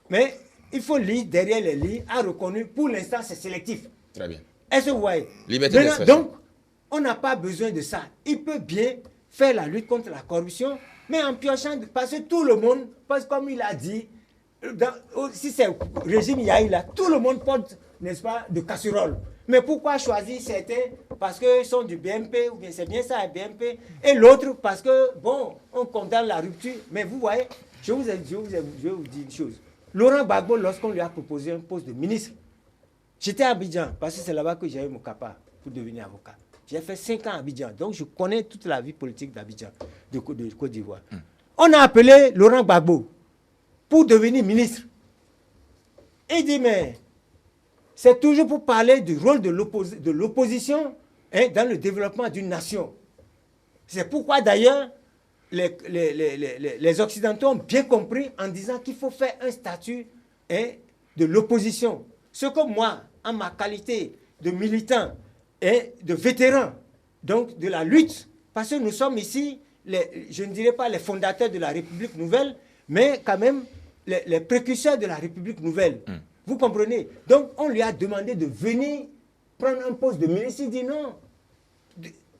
mais il faut lire derrière les lignes, a reconnu, pour l'instant c'est sélectif. Très bien. Est-ce que vous voyez? Liberté Maintenant, d'expression. donc, on n'a pas besoin de ça. Il peut bien faire la lutte contre la corruption, mais en piochant, parce que tout le monde, parce que comme il a dit, si c'est régime Yahi là, tout le monde porte, n'est-ce pas, de casserole. Mais pourquoi choisir certains parce qu'ils sont du BMP, ou bien c'est bien ça, BMP, et l'autre parce que, bon, on condamne la rupture. Mais vous voyez, je vais vous dire une chose. Laurent Gbagbo, lorsqu'on lui a proposé un poste de ministre, j'étais à Abidjan, parce que c'est là-bas que j'ai eu mon CAPA pour devenir avocat. J'ai fait 5 ans à Abidjan, donc je connais toute la vie politique d'Abidjan, de Côte d'Ivoire. On a appelé Laurent Gbagbo pour devenir ministre. Il dit, mais c'est toujours pour parler du rôle de l'opposition dans le développement d'une nation. C'est pourquoi d'ailleurs, les Occidentaux ont bien compris en disant qu'il faut faire un statut de l'opposition. Ce que moi, en ma qualité de militant et de vétéran, donc de la lutte, parce que nous sommes ici, je ne dirais pas les fondateurs de la République nouvelle, mais quand même les précurseurs de la République nouvelle. Vous comprenez? Donc on lui a demandé de venir prendre un poste de ministre. Il dit non.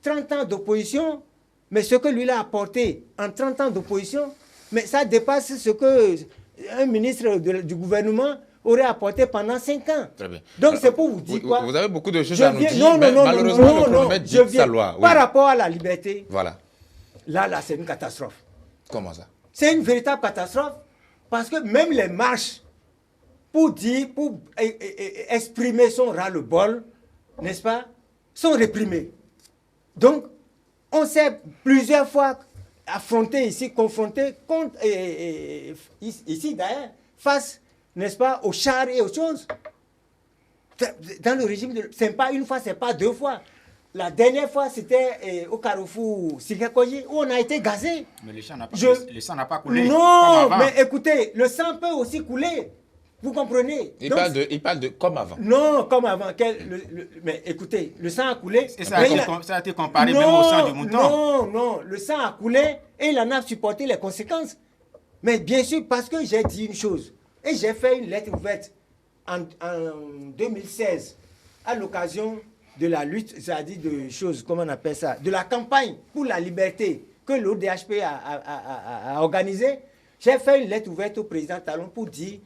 30 ans d'opposition, mais ce que lui a apporté en 30 ans d'opposition, mais ça dépasse ce que un ministre du gouvernement aurait apporté pendant 5 ans. Très bien. Donc c'est pour vous dire quoi? Vous avez beaucoup de choses à nous dire, non, mais non, malheureusement, non, le non, chronomètre je dit sa viens. loi. Oui. Par rapport à la liberté, Voilà. là, c'est une catastrophe. Comment ça? C'est une véritable catastrophe parce que même les marches pour dire, pour exprimer son ras-le-bol, n'est-ce pas, sont réprimées. Donc, on s'est plusieurs fois affronté ici, confronté contre, ici d'ailleurs, face, n'est-ce pas, aux chars et aux choses. Dans le régime, c'est pas une fois, c'est pas 2 fois. La dernière fois, c'était au carrefour Sikakoye, où on a été gazé. Mais le sang n'a pas coulé. Non, mais écoutez, le sang peut aussi couler. Vous comprenez? Il parle de comme avant. Non, comme avant. Mais écoutez, le sang a coulé. Et ça a été comparé même au sang du mouton. Non, le sang a coulé et il en a supporté les conséquences. Mais bien sûr, parce que j'ai dit une chose, et j'ai fait une lettre ouverte en 2016, à l'occasion de la lutte, c'est-à-dire de choses, comment on appelle ça, de la campagne pour la liberté que l'ODHP a organisée. J'ai fait une lettre ouverte au président Talon pour dire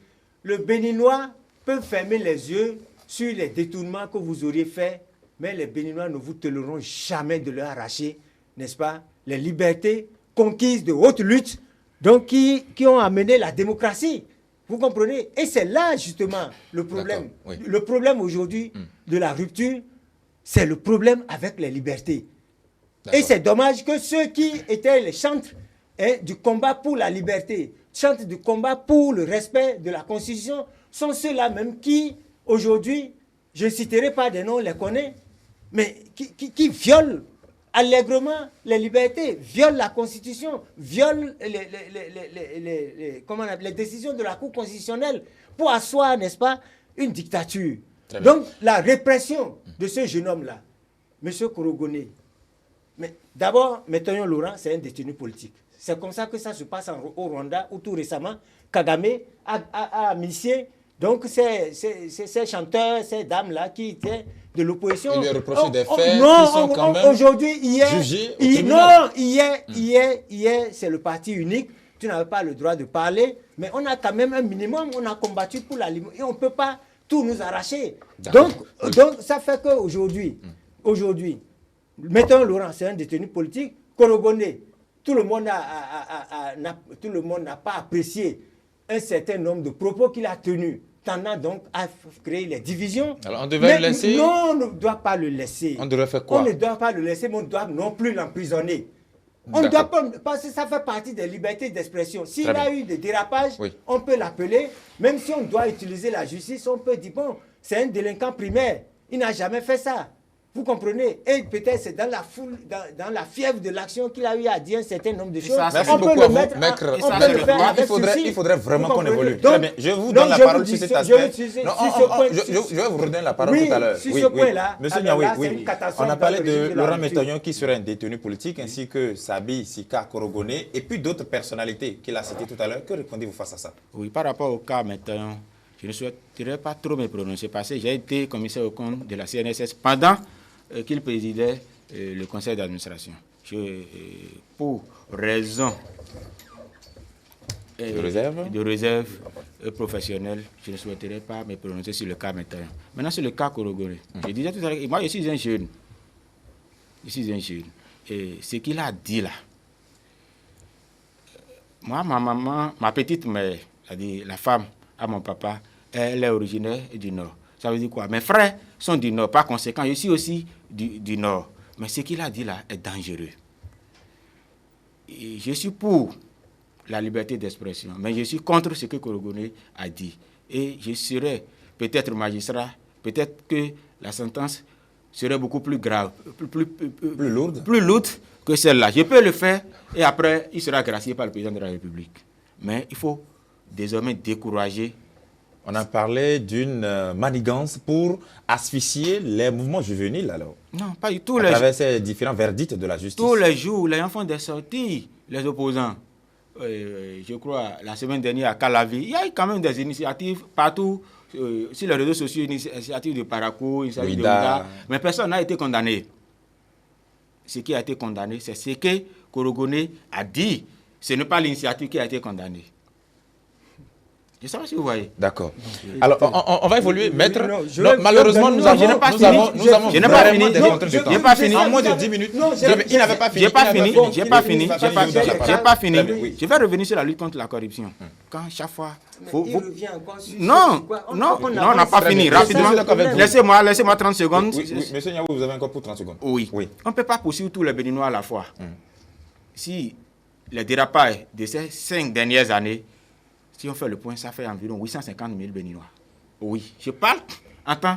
le Béninois peut fermer les yeux sur les détournements que vous auriez faits, mais les Béninois ne vous toléreront jamais de leur arracher, n'est-ce pas, les libertés conquises de haute lutte, donc qui ont amené la démocratie. Vous comprenez? Et c'est là justement le problème. Oui. Le problème aujourd'hui de la rupture, c'est le problème avec les libertés. Et c'est dommage que ceux qui étaient les chantres du combat pour la liberté, chantent du combat pour le respect de la Constitution, sont ceux-là même qui, aujourd'hui, je ne citerai pas des noms, on les connaît, mais qui violent allègrement les libertés, violent la Constitution, violent les décisions de la Cour constitutionnelle pour asseoir, n'est-ce pas, une dictature. Donc, la répression de ce jeune homme-là, M. Korogoné, mais d'abord, Métonyon Laurent, c'est un détenu politique. C'est comme ça que ça se passe au Rwanda, où tout récemment, Kagame a amnistié donc ces chanteurs, ces dames-là qui étaient de l'opposition. Il lui a reproché des faits qui sont quand même aujourd'hui, jugés au tribunal. Non, hier, c'est le parti unique. Tu n'avais pas le droit de parler, mais on a quand même un minimum, on a combattu pour la liberté. Et on ne peut pas tout nous arracher. Donc, ça fait qu'aujourd'hui, mettons Laurent, c'est un détenu politique, Korogoné, tout le monde n'a pas apprécié un certain nombre de propos qu'il a tenus, tendant donc à créer les divisions. Alors on devait le laisser? Non, on ne doit pas le laisser. On devrait faire quoi? On ne doit pas le laisser, mais on ne doit non plus l'emprisonner. On ne doit pas, parce que ça fait partie des libertés d'expression. S'il a eu des dérapages, on peut l'appeler. Même si on doit utiliser la justice, on peut dire, bon, c'est un délinquant primaire. Il n'a jamais fait ça. Vous comprenez? Et peut-être c'est dans la foule, dans la fièvre de l'action qu'il a eu à dire un certain nombre de choses. Merci beaucoup à vous, maître. Il faudrait vraiment qu'on évolue. Très bien. Je vous donne la parole sur cet aspect. Je vais vous redonner la parole tout à l'heure. Sur ce point-là, Monsieur Niaoui, on a parlé de Laurent Métagnon qui serait un détenu politique, ainsi que Sabi Sika Korogoné, et puis d'autres personnalités qu'il a citées tout à l'heure. Que répondez-vous face à ça? Oui, par rapport au cas Métagnon, je ne souhaiterais pas trop me prononcer parce que j'ai été commissaire au compte de la CNSS pendant qu'il présidait le conseil d'administration. Pour raison de réserve professionnelle, je ne souhaiterais pas me prononcer sur le cas Métagnon. Maintenant, sur le cas Korogoné, je disais tout à l'heure, moi je suis un jeune. Et ce qu'il a dit là, moi, ma maman, ma petite mère, c'est-à-dire la femme à mon papa, elle est originaire du Nord. Ça veut dire quoi? Mes frères sont du Nord. Par conséquent, je suis aussi du Nord. Mais ce qu'il a dit là est dangereux. Et je suis pour la liberté d'expression, mais je suis contre ce que Korogoné a dit. Et je serais peut-être magistrat, peut-être que la sentence serait beaucoup plus grave, plus lourde que celle-là. Je peux le faire et après, il sera gracié par le président de la République. Mais il faut désormais décourager. On a parlé d'une manigance pour asphyxier les mouvements juvéniles, alors. Non, pas du tout. À travers ces différents verdicts de la justice. Tous les jours, les gens font des sorties, les opposants. Je crois, la semaine dernière à Calavi, il y a eu quand même des initiatives partout, sur les réseaux sociaux, initiatives de Parakou, initiatives de Ouida, mais personne n'a été condamné. Ce qui a été condamné, c'est ce que Korogoné a dit. Ce n'est pas l'initiative qui a été condamnée. Je ne sais pas si vous voyez. D'accord. Alors, on va évoluer. Maître, malheureusement, nous avons vraiment des contraintes de temps. Je n'ai pas fini. En moins de 10 minutes. Il n'avait pas fini. Je n'ai pas fini. Je vais revenir sur la lutte contre la corruption. Quand chaque fois... Non, on n'a pas fini. Rapidement. Laissez-moi 30 secondes. Monsieur Niaoui, vous avez encore pour 30 secondes. Oui. On ne peut pas poursuivre tous les Béninois à la fois. Si les dérapages de ces 5 dernières années, si on fait le point, ça fait environ 850 000 Béninois. Oui, je parle en tant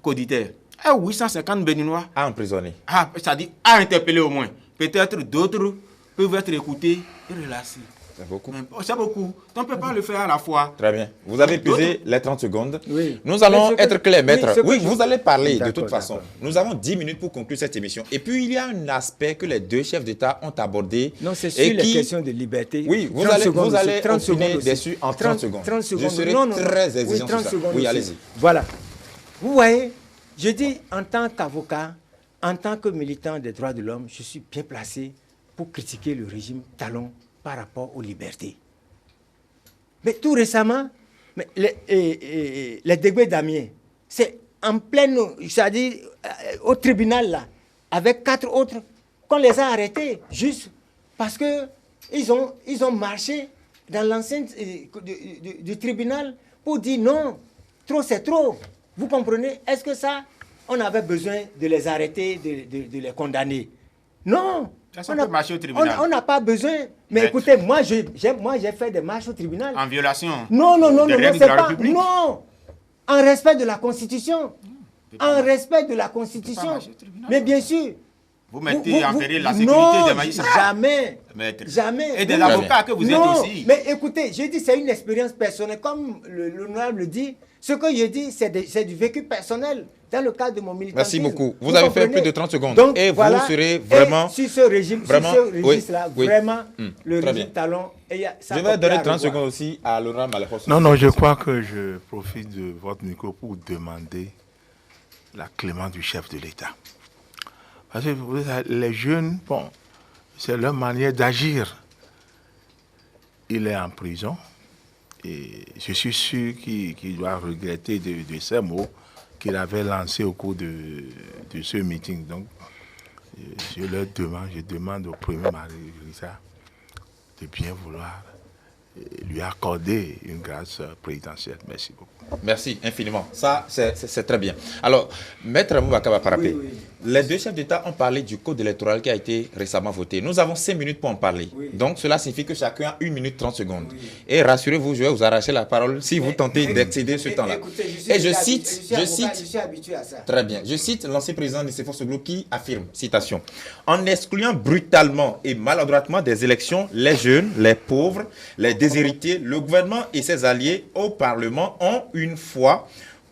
qu'auditeur. 850 Béninois. À emprisonner. C'est-à-dire à interpeller au moins. Peut-être d'autres peuvent être écoutés et relâchés. C'est beaucoup. C'est beaucoup. On ne peut pas le faire à la fois. Très bien. Vous avez épuisé les 30 secondes. Oui. Nous allons être clairs, maître. Oui, vous allez parler de toute façon. Nous avons 10 minutes pour conclure cette émission. Et puis, il y a un aspect que les deux chefs d'État ont abordé. Non, c'est sur les questions de liberté. Oui, vous allez opiner dessus en 30 secondes. 30 secondes. Je serai très exigeant sur ça. Oui, allez-y. Voilà. Vous voyez, je dis en tant qu'avocat, en tant que militant des droits de l'homme, je suis bien placé pour critiquer le régime Talon par rapport aux libertés. Mais tout récemment, les déguets d'Amiens, c'est en pleine, c'est-à-dire au tribunal là, avec 4 autres, qu'on les a arrêtés, juste parce qu'ils ont marché dans l'enceinte du tribunal pour dire non, trop c'est trop. Vous comprenez? Est-ce que ça, on avait besoin de les arrêter, de les condamner? Non. On n'a pas besoin. Mais écoutez, moi j'ai fait des marches au tribunal. En violation. Non, c'est pas. Non. En respect de la Constitution. En respect de la Constitution. Mais bien sûr. Vous mettez en péril la sécurité des magistrats. Jamais. Et des avocats que vous êtes aussi. Mais écoutez, je dis c'est une expérience personnelle. Comme l'honorable le dit, ce que je dis, c'est du vécu personnel. Dans le cadre de mon militantisme. Merci beaucoup. Vous avez fait plus de 30 secondes. Donc, et voilà, vous serez vraiment... sur ce régime, vraiment, sur ce registre-là, vraiment, le régime Talon... Je vais donner 30 secondes aussi à Laurent Malekos. Non, je crois que je profite de votre micro pour demander la clémence du chef de l'État. Parce que les jeunes, bon, c'est leur manière d'agir. Il est en prison et je suis sûr qu'il doit regretter de ces mots qu'il avait lancé au cours de ce meeting. Donc, je demande au premier magistrat de bien vouloir lui accorder une grâce présidentielle. Merci beaucoup. Merci infiniment. Ça, c'est très bien. Alors, Maître Moubakaba Parapé, Les deux chefs d'État ont parlé du code électoral qui a été récemment voté. Nous avons 5 minutes pour en parler. Oui. Donc, cela signifie que chacun a 1 minute 30 secondes. Oui. Et rassurez-vous, je vais vous arracher la parole si vous tentez d'excéder ce temps-là. Et je suis habitué à ça. Très bien. Je cite l'ancien président Nicéphore Soglo qui affirme, citation, « En excluant brutalement et maladroitement des élections, les jeunes, les pauvres, les déshérités, le gouvernement et ses alliés au Parlement ont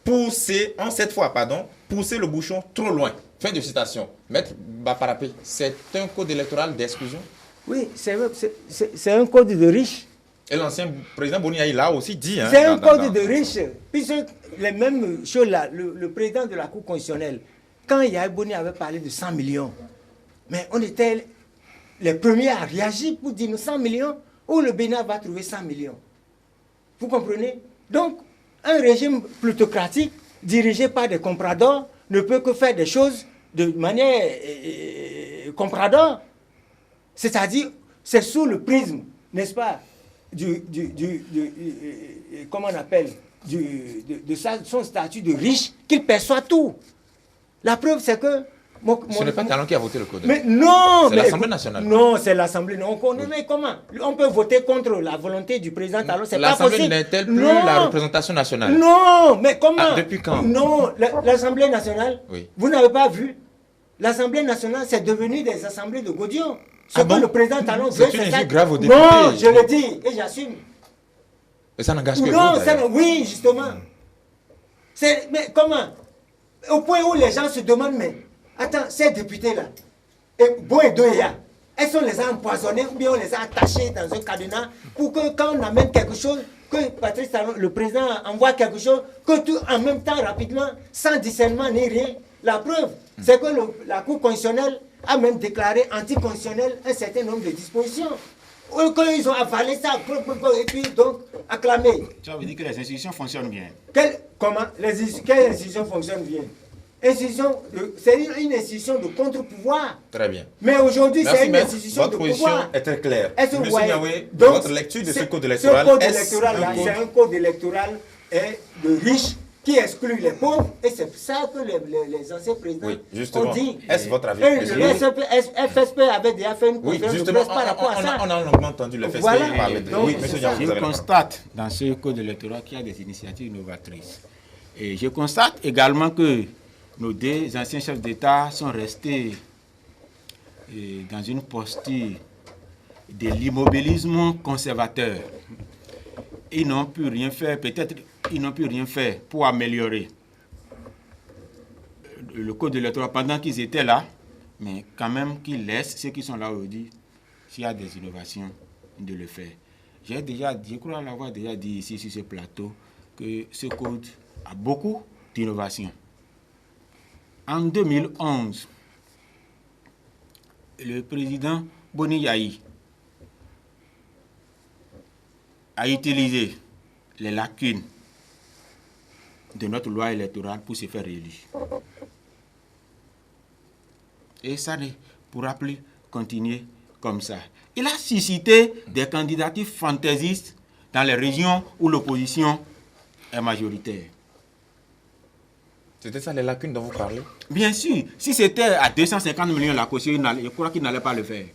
poussé le bouchon trop loin. » Fin de citation. Maître Baparapé, c'est un code électoral d'exclusion? Oui, c'est un code de riches. Et l'ancien président Boni Yayi l'a aussi dit. C'est un code de riches. Puisque les mêmes choses là, le président de la Cour constitutionnelle, quand Yayi Boni avait parlé de 100 millions, mais on était les premiers à réagir pour dire 100 millions, où le Bénin va trouver 100 millions. Vous comprenez? Donc, un régime plutocratique dirigé par des compradors ne peut que faire des choses de manière comprador. C'est-à-dire, c'est sous le prisme, n'est-ce pas, comment on appelle, de son statut de riche qu'il perçoit tout. La preuve, c'est que... Ce n'est pas Talon qui a voté le code. Mais non, c'est l'Assemblée nationale. Non, c'est l'Assemblée. Mais comment? On peut voter contre la volonté du président Talon, c'est pas possible. L'Assemblée n'est-elle plus la représentation nationale? Non, mais comment? Depuis quand? Non, l'Assemblée nationale, oui. Vous n'avez pas vu? L'Assemblée nationale, c'est devenu des assemblées de Godion. Ce que le président Talon veut, c'est une injure grave aux députés. Non, je le dis et j'assume. Et ça n'engage que non, vous, oui, justement. Mais comment? Au point où les gens se demandent, mais attends, ces députés-là, Bo et Doya, est-ce qu'on les a empoisonnés ou bien on les a attachés dans un cadenas pour que quand on amène quelque chose, que Patrice Talon, le président, envoie quelque chose, que tout en même temps, rapidement, sans discernement ni rien. La preuve, c'est que la Cour constitutionnelle a même déclaré anticonstitutionnel un certain nombre de dispositions. Quand ils ont avalé ça, et puis donc acclamé. Ça veut dire que les institutions fonctionnent bien. Comment? Quelles institutions fonctionnent bien? C'est une institution de contre-pouvoir. Très bien. Mais aujourd'hui, c'est une institution de pouvoir. Votre position est très claire. Monsieur Niawé, votre lecture de ce code électoral, c'est un code électoral de riches qui exclut les pauvres, et c'est ça que les anciens présidents ont dit. Est-ce votre avis? Le FSP avait déjà fait une conférence de presse par rapport à ça. On a longuement entendu le FSP parler de... Oui, monsieur Jean, je constate dans ce code électoral qu'il y a des initiatives innovatrices. Et je constate également que nos deux anciens chefs d'État sont restés dans une posture de l'immobilisme conservateur. Ils n'ont pu rien faire, peut-être ils n'ont pu rien faire pour améliorer le code électoral pendant qu'ils étaient là, mais quand même qu'ils laissent ceux qui sont là aujourd'hui, s'il y a des innovations, de le faire. Je crois l'avoir déjà dit ici sur ce plateau, que ce code a beaucoup d'innovations. En 2011, le président Boni Yayi a utilisé les lacunes de notre loi électorale pour se faire réélire. Et ça ne pourra plus continuer comme ça. Il a suscité des candidatures fantaisistes dans les régions où l'opposition est majoritaire. C'était ça les lacunes dont vous parlez? Bien sûr. Si c'était à 250 millions la caution, je crois qu'il n'allait pas le faire.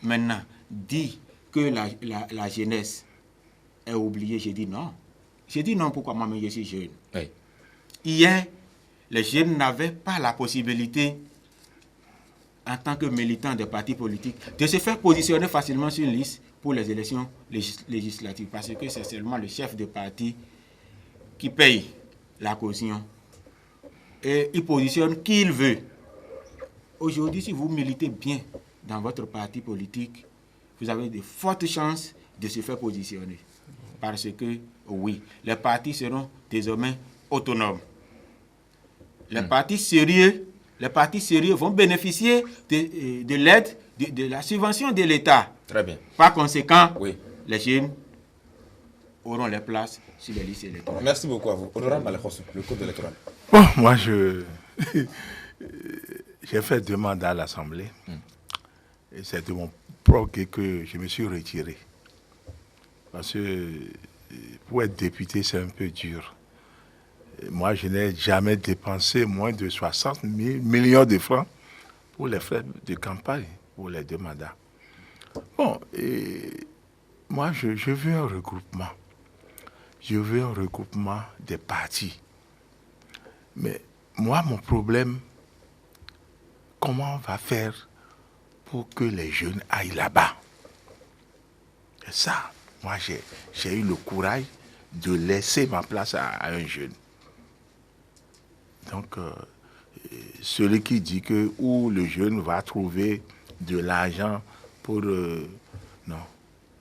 Maintenant, dit que la jeunesse est oubliée, j'ai dit non. J'ai dit non, pourquoi moi-même je suis jeune. Oui. Hier, les jeunes n'avaient pas la possibilité, en tant que militants des partis politiques, de se faire positionner facilement sur une liste pour les élections législatives. Parce que c'est seulement le chef de parti qui paye la caution. Et il positionne qui il veut. Aujourd'hui, si vous militez bien dans votre parti politique, vous avez de fortes chances de se faire positionner. Parce que, oui, les partis seront désormais autonomes. Les partis sérieux vont bénéficier de l'aide, de la subvention de l'État. Très bien. Par conséquent, les jeunes auront les places sur les listes électorales. Merci beaucoup à vous. Honorable Malekhosso, le code électoral. Bon, moi, j'ai fait deux mandats à l'Assemblée. Et c'est de mon propre que je me suis retiré. Parce que pour être député, c'est un peu dur. Moi, je n'ai jamais dépensé moins de 60 millions de francs pour les frais de campagne, pour les 2 mandats. Bon, et moi, je veux un regroupement. Je veux un regroupement des partis. Mais moi, mon problème, comment on va faire pour que les jeunes aillent là-bas? Et ça, moi, j'ai eu le courage de laisser ma place à un jeune. Donc, celui qui dit que où le jeune va trouver de l'argent pour... non,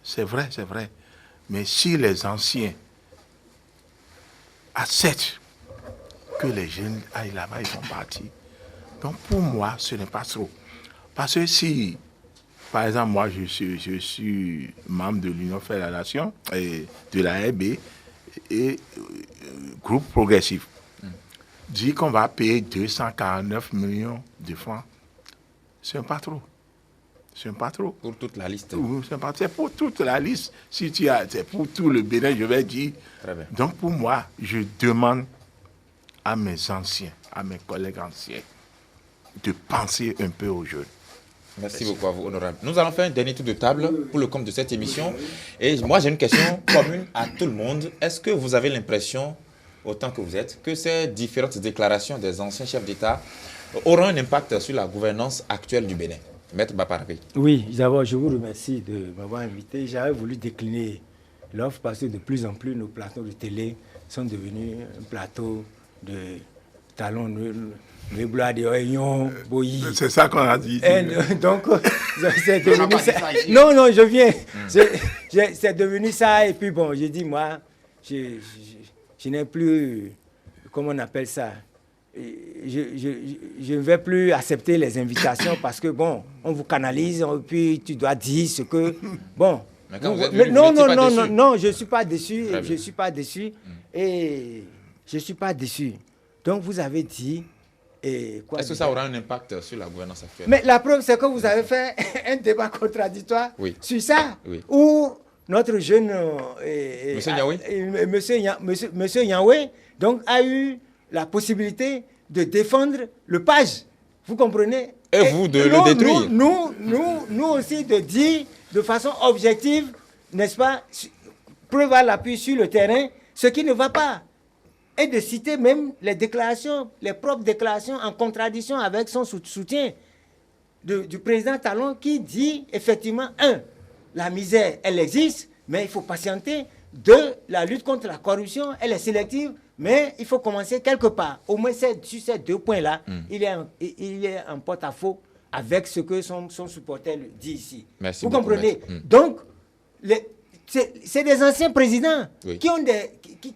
c'est vrai. Mais si les anciens acceptent que les jeunes aillent là-bas, ils sont partis. Donc, pour moi, ce n'est pas trop. Parce que si, par exemple, moi, je suis membre de l'Union fait la Nation, et de la RB, et groupe progressif, dit qu'on va payer 249 millions de francs. C'est pas trop. Pour toute la liste. C'est pour toute la liste. Si tu as, c'est pour tout le Bénin, je vais dire. Très bien. Donc pour moi, je demande à mes anciens, à mes collègues anciens, de penser un peu aux jeunes. Merci beaucoup à vous, honorable. Nous allons faire un dernier tour de table pour le compte de cette émission. Et moi, j'ai une question commune à tout le monde. Est-ce que vous avez l'impression, autant que vous êtes, que ces différentes déclarations des anciens chefs d'État auront un impact sur la gouvernance actuelle du Bénin? Maître Baparapé. Oui, d'abord, je vous remercie de m'avoir invité. J'avais voulu décliner l'offre parce que de plus en plus, nos plateaux de télé sont devenus un plateau de talons de blois de oignons, bouillis. C'est ça qu'on a dit. Donc, c'est devenu ça. Non, je viens. C'est devenu ça. Et puis, bon, j'ai dit, moi, je n'ai plus, comment on appelle ça, je ne vais plus accepter les invitations parce que, bon, on vous canalise, et puis tu dois dire ce que... Bon. Mais quand vous êtes venu, non, je ne suis pas déçu. Je ne suis pas déçu. Et je ne suis pas déçu. Donc, vous avez dit... Est-ce que ça aura un impact sur la gouvernance actuelle? Mais la preuve, c'est que vous avez fait un débat contradictoire sur ça, où notre jeune... Monsieur Nyawé, donc, a eu la possibilité de défendre le page. Vous comprenez? Et vous, de le détruire. Nous aussi, de dire de façon objective, n'est-ce pas, preuve à l'appui sur le terrain, ce qui ne va pas. Et de citer même les déclarations, les propres déclarations en contradiction avec son soutien du président Talon qui dit effectivement, 1, la misère, elle existe, mais il faut patienter. 2, la lutte contre la corruption, elle est sélective, mais il faut commencer quelque part. Au moins sur ces 2 points-là, il est en porte-à-faux avec ce que son supporter dit ici. Merci vous beaucoup, comprenez? Donc, c'est des anciens présidents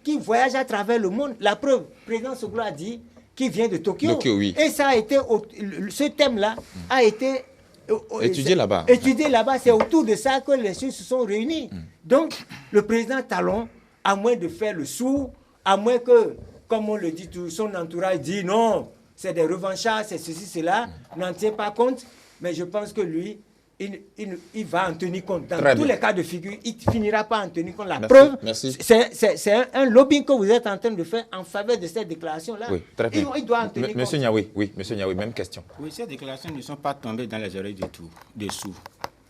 qui voyagent à travers le monde. La preuve, le président Soglo a dit qu'il vient de Tokyo. Et ça a été, ce thème-là a été étudié là-bas. C'est autour de ça que les choses se sont réunis. Donc, le président Talon, à moins de faire le sourd, à moins que, comme on le dit, tout son entourage dit non, c'est des revanchards, c'est ceci, cela, n'en tient pas compte. Mais je pense que lui, il va en tenir compte. Dans tous les cas de figure, il ne finira pas en tenir compte. La preuve, c'est un lobbying que vous êtes en train de faire en faveur de cette déclaration-là. Oui, très bien. Il doit en tenir compte. Monsieur Nyawé, même question. Oui, ces déclarations ne sont pas tombées dans les oreilles dessous.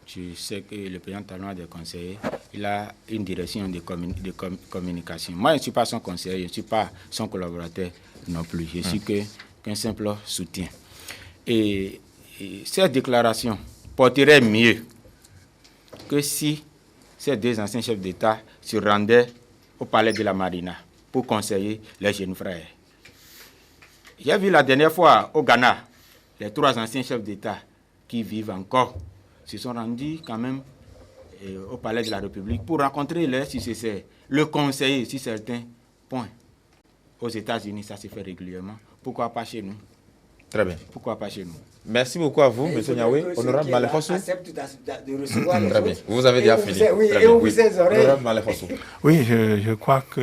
Je sais que le président Talon a des conseillers. Il a une direction de communication. Moi, je ne suis pas son conseiller, je ne suis pas son collaborateur non plus. Je suis qu'un simple soutien. Et cette déclaration porterait mieux que si ces 2 anciens chefs d'État se rendaient au palais de la Marina pour conseiller les jeunes frères. J'ai vu la dernière fois au Ghana, les 3 anciens chefs d'État qui vivent encore se sont rendus quand même au palais de la République pour rencontrer les successeurs, le conseiller sur certains points. Aux États-Unis, ça se fait régulièrement. Pourquoi pas chez nous? Très bien. Pourquoi pas chez nous? Merci beaucoup à vous, M. Nyawé. Honorable Malefosso. Très bien. Vous avez déjà fini. Honorable Malefosso. Oui, je crois que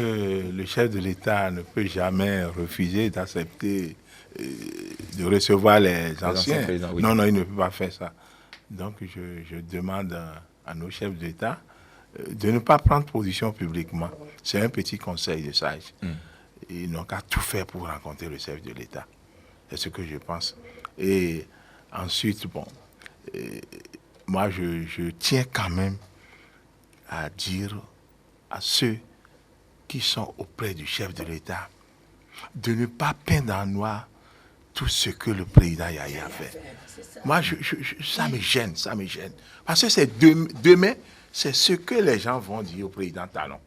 le chef de l'État ne peut jamais refuser d'accepter de recevoir les anciens présidents. Oui. Non, il ne peut pas faire ça. Donc, je demande à nos chefs d'État de ne pas prendre position publiquement. C'est un petit conseil de sage. ils n'ont qu'à tout faire pour rencontrer le chef de l'État. C'est ce que je pense. Et ensuite, bon, moi, je tiens quand même à dire à ceux qui sont auprès du chef de l'État de ne pas peindre en noir tout ce que le président Yaya a fait. Moi, ça me gêne. Parce que c'est demain, c'est ce que les gens vont dire au président Talon.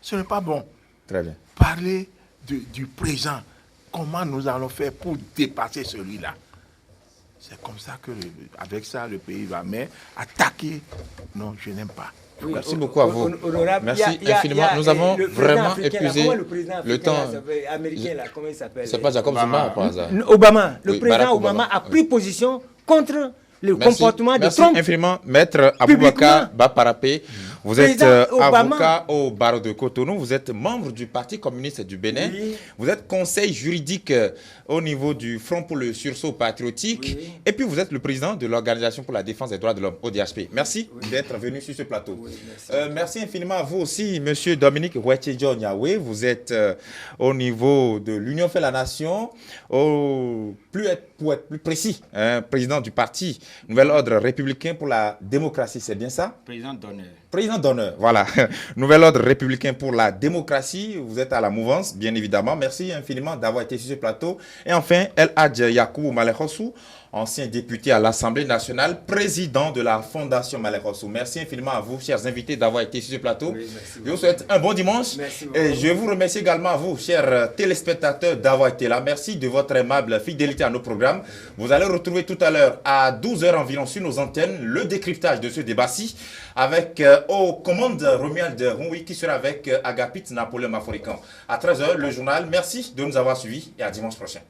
Ce n'est pas bon. Très bien. Parler du présent, comment nous allons faire pour dépasser celui-là. C'est comme ça que, avec ça, le pays va. Mais attaquer, non, je n'aime pas. Oui, Merci beaucoup à vous. Honorable, Merci infiniment. Nous avons vraiment épuisé le temps. Américain, là, comment il s'appelle? C'est pas Jacob Zuma par hasard. Obama. Le Oui, président Barack Obama Obama. a pris position contre le Merci. comportement de Merci Trump. infiniment, Maître Aboubakar Publiquement. Baparapé. Vous êtes Président Obama. avocat au barreau de Cotonou. Vous êtes membre du Parti communiste du Bénin. Oui. Vous êtes conseil juridique au niveau du Front pour le sursaut patriotique. Oui. Et puis, vous êtes le président de l'Organisation pour la défense des droits de l'homme, ODHP. Merci d'être venu sur ce plateau. Oui, merci. Merci infiniment à vous aussi, Monsieur Dominique Ouetchejon Yahweh. Vous êtes au niveau de l'Union fait la Nation, pour être plus précis, président du parti Nouvel Ordre républicain pour la démocratie. C'est bien ça? Président d'honneur. Président d'honneur, voilà. Nouvel Ordre républicain pour la démocratie. Vous êtes à la mouvance, bien évidemment. Merci infiniment d'avoir été sur ce plateau. Et enfin, El Hadj Yacoubou Malekhossou, ancien député à l'Assemblée nationale, président de la Fondation Malekhossou. Merci infiniment à vous, chers invités, d'avoir été sur ce plateau. Oui, merci je vous souhaite un bon dimanche. Merci beaucoup. Et je vous remercie également à vous, chers téléspectateurs, d'avoir été là. Merci de votre aimable fidélité à nos programmes. Vous allez retrouver tout à l'heure, à 12 h environ, sur nos antennes, le décryptage de ce débat-ci avec aux commandes Romuald Ronwi qui sera avec Agapit Napoléon Maforican. À 13 h, le journal. Merci de nous avoir suivis et à dimanche prochain.